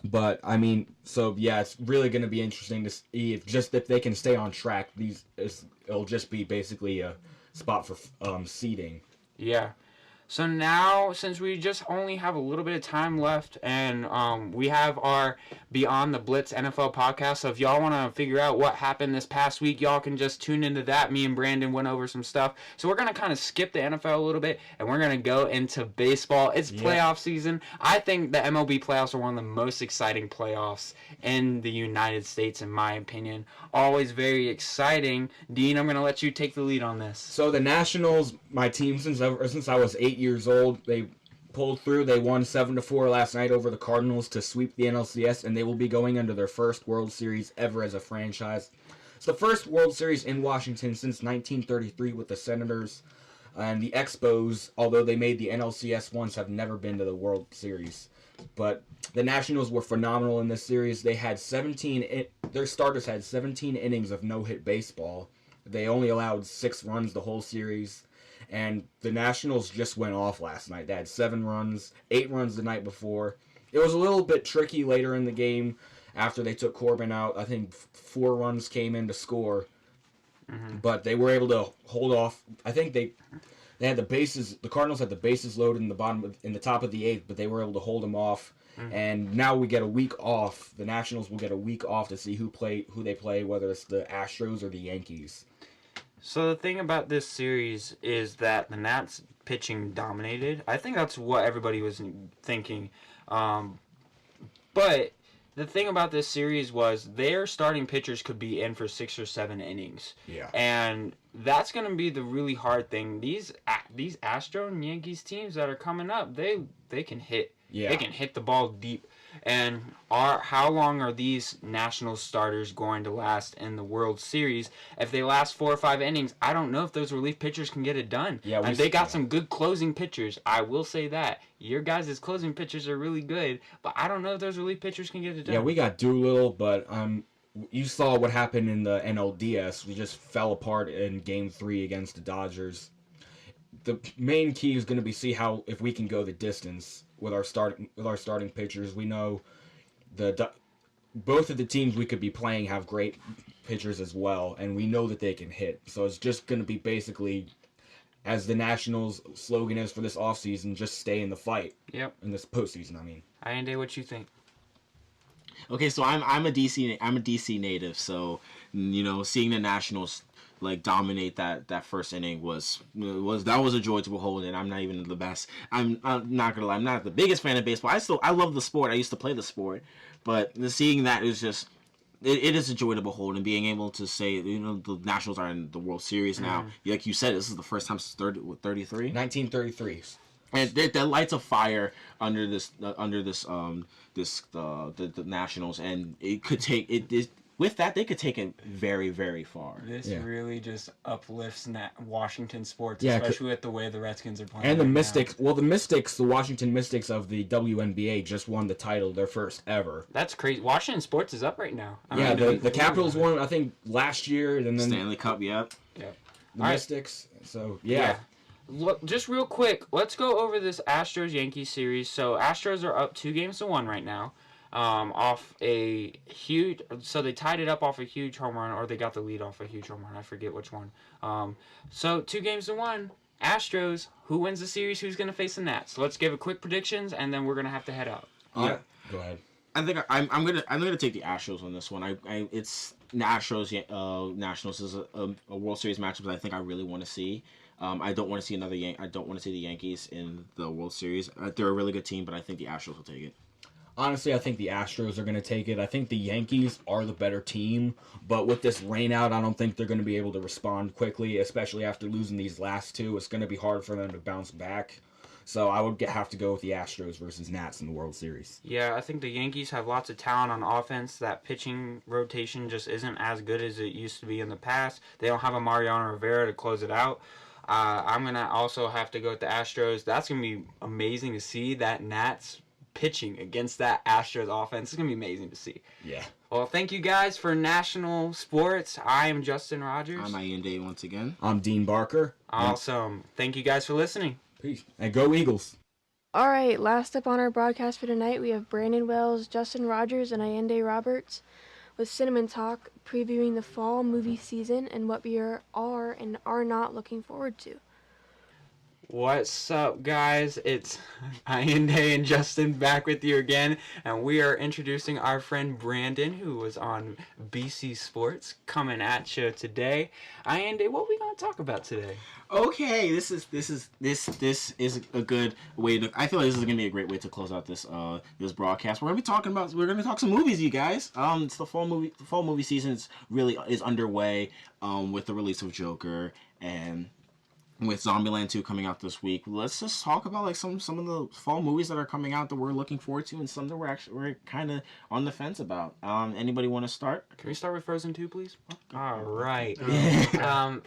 M: But I mean, so yeah, it's really going to be interesting to see if they can stay on track. It'll just be basically a spot for seeding.
F: Yeah. So now, since we just only have a little bit of time left, and we have our Beyond the Blitz NFL podcast, so if y'all want to figure out what happened this past week, y'all can just tune into that. Me and Brandon went over some stuff. So we're going to kind of skip the NFL a little bit, and we're going to go into baseball. It's playoff season. I think the MLB playoffs are one of the most exciting playoffs in the United States, in my opinion. Always very exciting. Dean, I'm going to let you take the lead on this.
M: So the Nationals, my team since I was 8 years old, they pulled through. They won 7-4 last night over the Cardinals to sweep the NLCS, and they will be going into their first World Series ever as a franchise. It's the first World Series in Washington since 1933 with the Senators. And the Expos, although they made the NLCS once, have never been to the World Series. But the Nationals were phenomenal in this series. They had their starters had 17 innings of no-hit baseball. They only allowed 6 runs the whole series. And the Nationals just went off last night. They had 7 runs, 8 runs the night before. It was a little bit tricky later in the game after they took Corbin out. I think 4 runs came in to score. But they were able to hold off. I think they had the bases. The Cardinals had the bases loaded in the top of the 8th, but they were able to hold them off. And now we get a week off. The Nationals will get a week off to see who they play, whether it's the Astros or the Yankees.
F: So the thing about this series is that the Nats pitching dominated. I think that's what everybody was thinking. But the thing about this series was their starting pitchers could be in for 6 or 7 innings.
M: Yeah.
F: And that's going to be the really hard thing. These Astro and Yankees teams that are coming up, they can hit.
M: Yeah.
F: They can hit the ball deep. And how long are these national starters going to last in the World Series? If they last 4 or 5 innings, I don't know if those relief pitchers can get it done.
M: Yeah,
F: and they got some good closing pitchers. I will say that. Your guys' closing pitchers are really good, but I don't know if those relief pitchers can get it done.
M: Yeah, we got Doolittle, but you saw what happened in the NLDS. We just fell apart in Game 3 against the Dodgers. The main key is going to be if we can go the distance with our starting pitchers. We know both of the teams we could be playing have great pitchers as well, and we know that they can hit. So it's just going to be basically, as the Nationals' slogan is for this offseason, just stay in the fight.
F: Yep.
M: In this postseason, I mean.
F: Ayinde, what you think?
I: Okay, so I'm a DC native, so seeing the Nationals dominate that first inning was a joy to behold, and I'm not even the best. I'm not gonna lie, I'm not the biggest fan of baseball. I love the sport. I used to play the sport, but seeing that is just it is a joy to behold, and being able to say the Nationals are in the World Series now. Like you said, this is the first time since 33.
M: 1933.
I: And that lights a fire under the Nationals, and it could take it. With that, they could take it very, very far.
F: This really just uplifts Washington sports,
M: Yeah,
F: especially with the way the Redskins are playing.
M: And the
F: right
M: Mystics.
F: now.
M: Well, the Washington Mystics of the WNBA just won the title, their first ever.
F: That's crazy. Washington sports is up right now.
M: The Capitals won, I think, last year, and then
I: Stanley Cup. Yep.
F: Yeah.
M: The Mystics. So yeah.
F: Look, just real quick, let's go over this Astros-Yankees series. So Astros are up 2-1 right now. Off a huge, so they tied it up off a huge home run, or they got the lead off a huge home run. I forget which one. So 2-1, Astros. Who wins the series? Who's going to face the Nats? So let's give a quick predictions, and then we're going to have to head out.
I: Yeah.
M: Go ahead.
I: I think I'm gonna take the Astros on this one. It's the Astros Nationals is a World Series matchup that I think I really want to see. I don't want to see I don't want to see the Yankees in the World Series. They're a really good team, but I think the Astros will take it.
M: Honestly, I think the Astros are going to take it. I think the Yankees are the better team, but with this rain out, I don't think they're going to be able to respond quickly, especially after losing these last 2. It's going to be hard for them to bounce back. So I would have to go with the Astros versus Nats in the World Series.
F: Yeah, I think the Yankees have lots of talent on offense. That pitching rotation just isn't as good as it used to be in the past. They don't have a Mariano Rivera to close it out. I'm going to also have to go with the Astros. That's going to be amazing to see that Nats pitching against that Astros offense. It's going to be amazing to see.
M: Yeah.
F: Well, thank you guys for National Sports. I am Justin Rogers.
I: I'm Ayinde once again.
M: I'm Dean Barker.
F: Awesome. Thank you guys for listening.
M: Peace. And go Eagles.
A: All right, last up on our broadcast for tonight, we have Brandon Wells, Justin Rogers, and Ayinde Roberts with Cinnamon Talk, previewing the fall movie season and what we are and are not looking forward to.
F: What's up, guys? It's Ayinde and Justin back with you again, and we are introducing our friend Brandon, who was on BC Sports, coming at you today. Ayinde, what are we gonna talk about today?
I: Okay, this is a good way to. I feel like this is gonna be a great way to close out this broadcast. We're gonna talk some movies, you guys. It's the fall movie season is underway with the release of Joker, and with Zombieland 2 coming out this week, let's just talk about like some of the fall movies that are coming out that we're looking forward to, and some that we're kind of on the fence about. Anybody want to start?
F: Can we start with Frozen 2, please?
N: All right.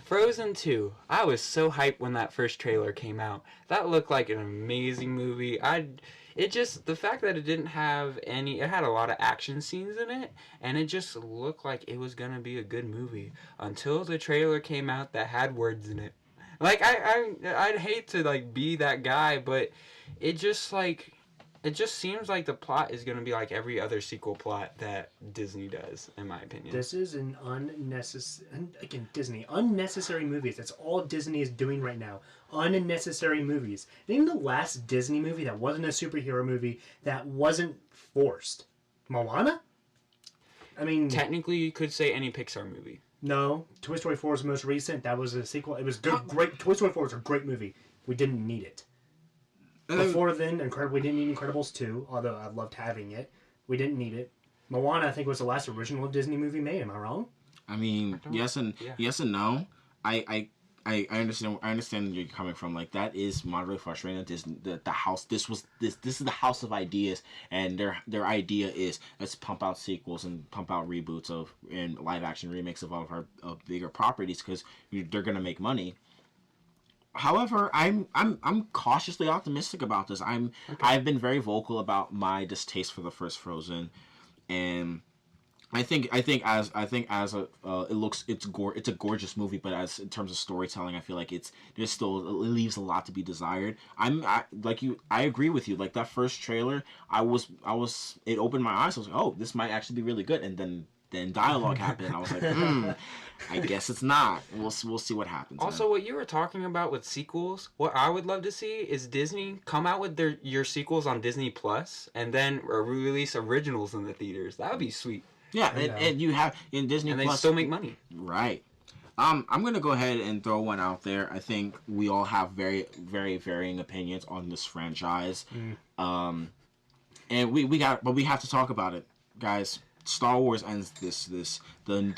N: Frozen 2. I was so hyped when that first trailer came out. That looked like an amazing movie. The fact that it didn't have it had a lot of action scenes in it, and it just looked like it was gonna be a good movie until the trailer came out that had words in it. Like, I'd hate to, like, be that guy, but it just seems like the plot is going to be like every other sequel plot that Disney does, in my opinion.
E: This is an unnecessary movies. That's all Disney is doing right now. Unnecessary movies. Name the last Disney movie that wasn't a superhero movie that wasn't forced. Moana? I mean...
N: Technically, you could say any Pixar movie.
E: No, Toy Story 4 is the most recent. That was a sequel. It was good, great. Toy Story 4 was a great movie. We didn't need it. Before then, we didn't need Incredibles 2, although I loved having it. We didn't need it. Moana, I think, was the last original Disney movie made. Am I wrong?
I: I mean, yes and no. I understand. I understand where you're coming from. Like, that is moderately frustrating. The house. This is the house of ideas, and their idea is let's pump out sequels and pump out reboots and live action remakes of all of our bigger properties because they're gonna make money. However, I'm cautiously optimistic about this. I've been very vocal about my distaste for the first Frozen, and it's a gorgeous movie, but as in terms of storytelling, I feel like it leaves a lot to be desired. I agree with you. Like, that first trailer, it opened my eyes. I was like, oh, this might actually be really good, and then dialogue happened. I was like, I guess it's not. We'll see what happens.
N: Also, what you were talking about with sequels, what I would love to see is Disney come out with your sequels on Disney Plus, and then release originals in the theaters. That would be sweet.
I: Yeah, and you have in Disney
N: and
I: Plus,
N: they still make money.
I: Right. I'm gonna go ahead and throw one out there. I think we all have very, very varying opinions on this franchise. And we have to talk about it, guys. Star Wars ends this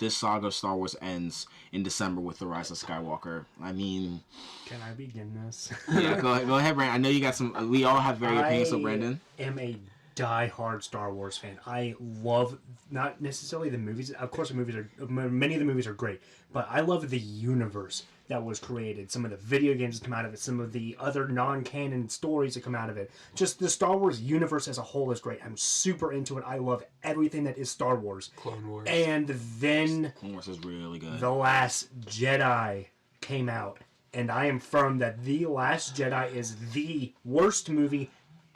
I: saga of Star Wars ends in December with The Rise of Skywalker. I mean,
E: can I begin this?
I: Yeah, go ahead, Brandon. I know you got some. We all have very opinions, so Brandon.
E: I am a die-hard Star Wars fan. I love not necessarily the movies. Of course, many of the movies are great, but I love the universe that was created. Some of the video games that come out of it, some of the other non-canon stories that come out of it. Just the Star Wars universe as a whole is great. I'm super into it. I love everything that is Star Wars.
N: Clone Wars.
E: And then
I: Clone Wars is really good.
E: The Last Jedi came out, and I am firm that The Last Jedi is the worst movie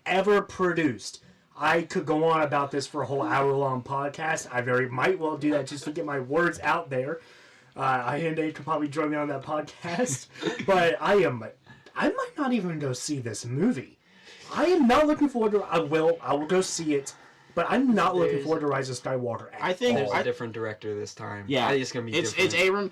E: ever produced. I could go on about this for a whole hour-long podcast. I very might well do that just to get my words out there. Ayinde could probably join me on that podcast. But I might not even go see this movie. I am not looking forward to it. I will go see it. But I'm not looking forward to Rise of Skywalker at
I: I think
N: there's
I: all.
N: a different director this time.
I: Yeah,
N: it's gonna be different.
I: It's Abram.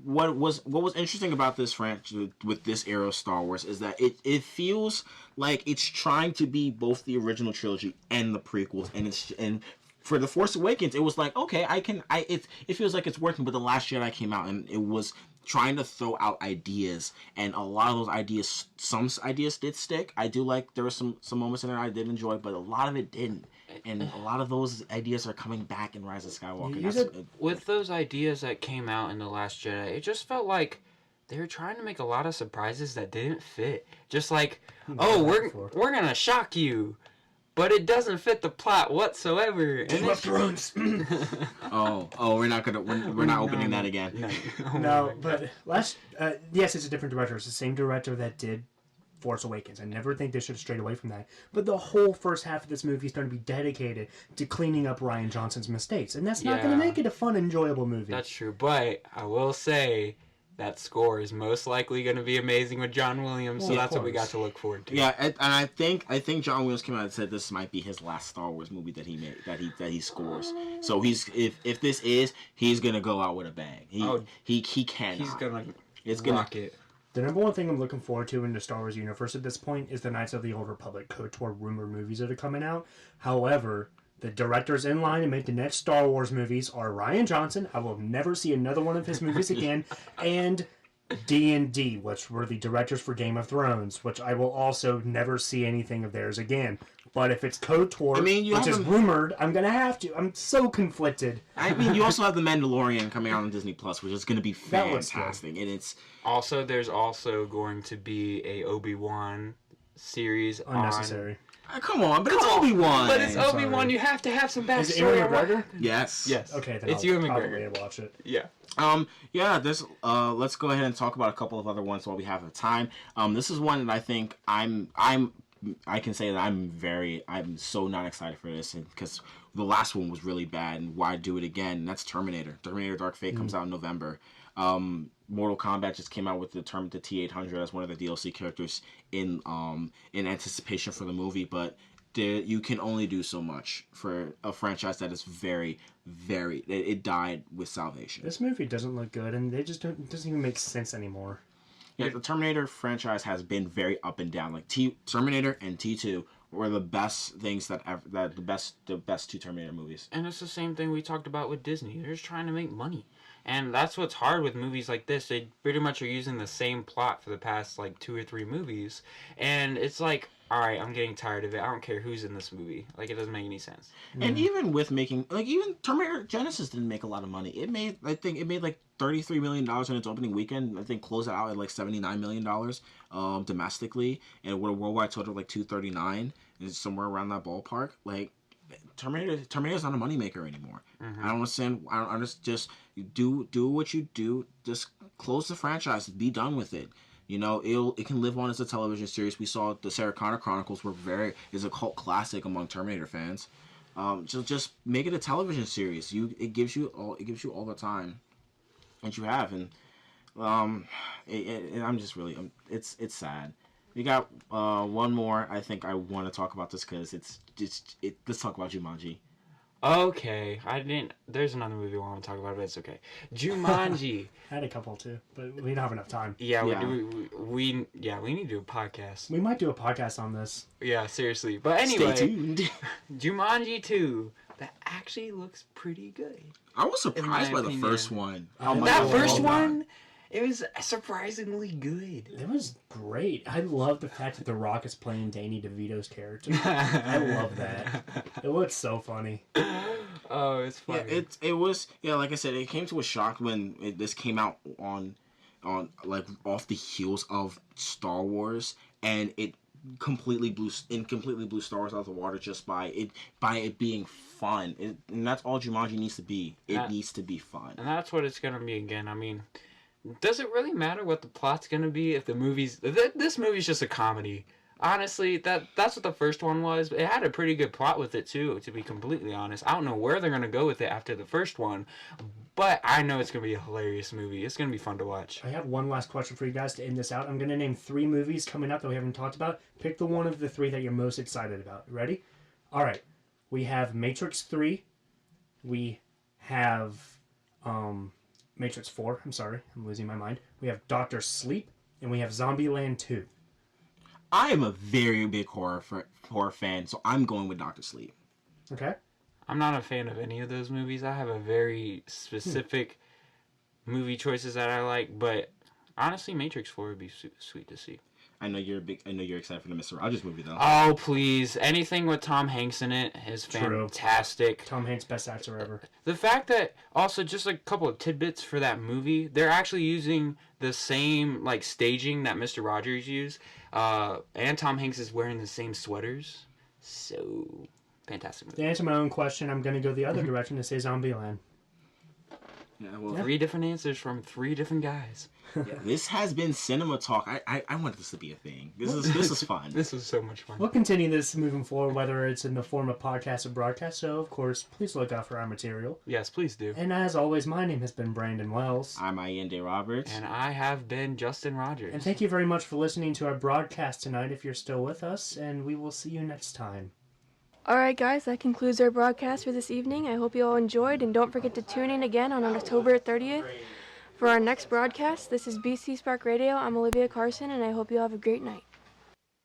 I: What was interesting about this franchise with this era of Star Wars is that it feels like it's trying to be both the original trilogy and the prequels, and for The Force Awakens, it was like, okay, it feels like it's working, but The Last Jedi came out and it was trying to throw out ideas, and a lot of those ideas, some ideas did stick. I do like there were some moments in there I did enjoy, but a lot of it didn't. And a lot of those ideas are coming back in Rise of Skywalker.
N: With those ideas that came out in The Last Jedi, it just felt like they were trying to make a lot of surprises that didn't fit. Just like, we're gonna shock you, but it doesn't fit the plot whatsoever.
E: Game of Thrones.
I: We're not opening that again.
E: No, but yes, it's a different director. It's the same director that did Force Awakens. I never think they should have strayed away from that. But the whole first half of this movie is going to be dedicated to cleaning up Rian Johnson's mistakes, and that's not going to make it a fun, enjoyable movie.
N: That's true, but I will say that score is most likely going to be amazing with John Williams, so that's what we got to look forward to.
I: Yeah, and I think John Williams came out and said this might be his last Star Wars movie that he made, that he scores. So if this is, he's gonna go out with a bang. He cannot.
N: He's gonna rock it.
E: The number one thing I'm looking forward to in the Star Wars universe at this point is the Knights of the Old Republic KOTOR rumored movies that are coming out. However, the directors in line to make the next Star Wars movies are Rian Johnson. I will never see another one of his movies again. And D&D, which were the directors for Game of Thrones, which I will also never see anything of theirs again. But if it's KOTOR, which is rumored, I'm going to have to. I'm so conflicted.
I: I mean, you also have The Mandalorian coming out on Disney Plus, which is going to be fantastic. And it's
N: also, there's also going to be a Obi-Wan series.
E: Unnecessary.
I: Come on, but it's Obi-Wan.
N: But it's Obi-Wan. You have to have some backstory.
E: Is it Ewan McGregor?
I: Yes.
E: Okay, then
N: it's
E: I'll
N: Ewan
E: probably
N: McGregor.
E: watch it.
N: Yeah.
I: There's let's go ahead and talk about a couple of other ones while we have the time. This is one that I think I can say that I'm so not excited for this, because the last one was really bad, and why do it again? And that's Terminator. Terminator Dark Fate comes out in November. Mortal Kombat just came out with the T-800 as one of the DLC characters in anticipation for the movie, but you can only do so much for a franchise that is very, very... It died with Salvation.
E: This movie doesn't look good, and it doesn't even make sense anymore.
I: Yeah, the Terminator franchise has been very up and down. Like Terminator and T2 were the best things the best two Terminator movies.
N: And it's the same thing we talked about with Disney. They're just trying to make money. And that's what's hard with movies like this. They pretty much are using the same plot for the past, 2 or 3 movies. And it's like, all right, I'm getting tired of it. I don't care who's in this movie. It doesn't make any sense.
I: And even with making, even Terminator Genesis didn't make a lot of money. I think it made $33 million in its opening weekend. I think closed it out at $79 million domestically. And with a worldwide total of $239, is somewhere around that ballpark. Terminator's not a moneymaker anymore.
N: Mm-hmm.
I: I don't understand. I don't understand. Just do what you do. Just close the franchise. Be done with it. It can live on as a television series. We saw the Sarah Connor Chronicles is a cult classic among Terminator fans. So just make it a television series. It gives you all the time that you have, and I'm just really it's sad. We got one more. I think I want to talk about this because let's talk about Jumanji.
N: Okay, there's another movie I want to talk about, but it's okay. Jumanji.
E: I had a couple too, but we don't have enough time.
N: Yeah, we need to do a podcast.
E: We might do a podcast on this.
N: Yeah, seriously. But anyway,
I: stay tuned.
N: Jumanji 2, that actually looks pretty good.
I: I was surprised by the first one.
N: That first one, it was surprisingly good.
E: It was great. I love the fact that The Rock is playing Danny DeVito's character. I love that. It looks so funny.
N: Oh, it's funny.
I: Yeah, it was. Yeah, like I said, it came to a shock when this came out on off the heels of Star Wars, and it completely blew Star Wars out of the water just by it being fun. And that's all Jumanji needs to be. It needs to be fun.
N: And that's what it's gonna be again. I mean, does it really matter what the plot's gonna be if this movie's just a comedy? Honestly, that's what the first one was. It had a pretty good plot with it too, to be completely honest. I don't know where they're gonna go with it after the first one, but I know it's gonna be a hilarious movie. It's gonna be fun to watch.
E: I have one last question for you guys to end this out. I'm gonna name 3 movies coming up that we haven't talked about. Pick the one of the 3 that you're most excited about. Ready? All right. We have Matrix 3. We have Matrix 4. I'm sorry, I'm losing my mind. We have Doctor Sleep, and we have Zombieland 2.
I: I am a very big horror fan, so I'm going with Doctor Sleep.
E: Okay.
N: I'm not a fan of any of those movies. I have a very specific movie choices that I like, but honestly, Matrix 4 would be sweet to see.
I: I know you're excited for the Mr. Rogers movie though.
N: Oh please! Anything with Tom Hanks in it is fantastic.
E: Tom Hanks, best actor ever.
N: The fact that also just a couple of tidbits for that movie, they're actually using the same staging that Mr. Rogers used, and Tom Hanks is wearing the same sweaters. So fantastic movie.
E: To answer my own question, I'm gonna go the other direction and say Zombieland.
I: Yeah, well,
N: 3 different answers from 3 different guys.
I: Yeah, this has been Cinema Talk. I want this to be a thing. This is fun.
N: This is so much fun.
E: We'll continue this moving forward, whether it's in the form of podcast or broadcast. So, of course, please look out for our material.
N: Yes, please do.
E: And as always, my name has been Brandon Wells.
I: I'm Ayinde Roberts.
N: And I have been Justin Rogers.
E: And thank you very much for listening to our broadcast tonight, if you're still with us. And we will see you next time.
A: Alright guys, that concludes our broadcast for this evening. I hope you all enjoyed, and don't forget to tune in again on October 30th for our next broadcast. This is BC Spark Radio. I'm Olivia Carson, and I hope you all have a great night.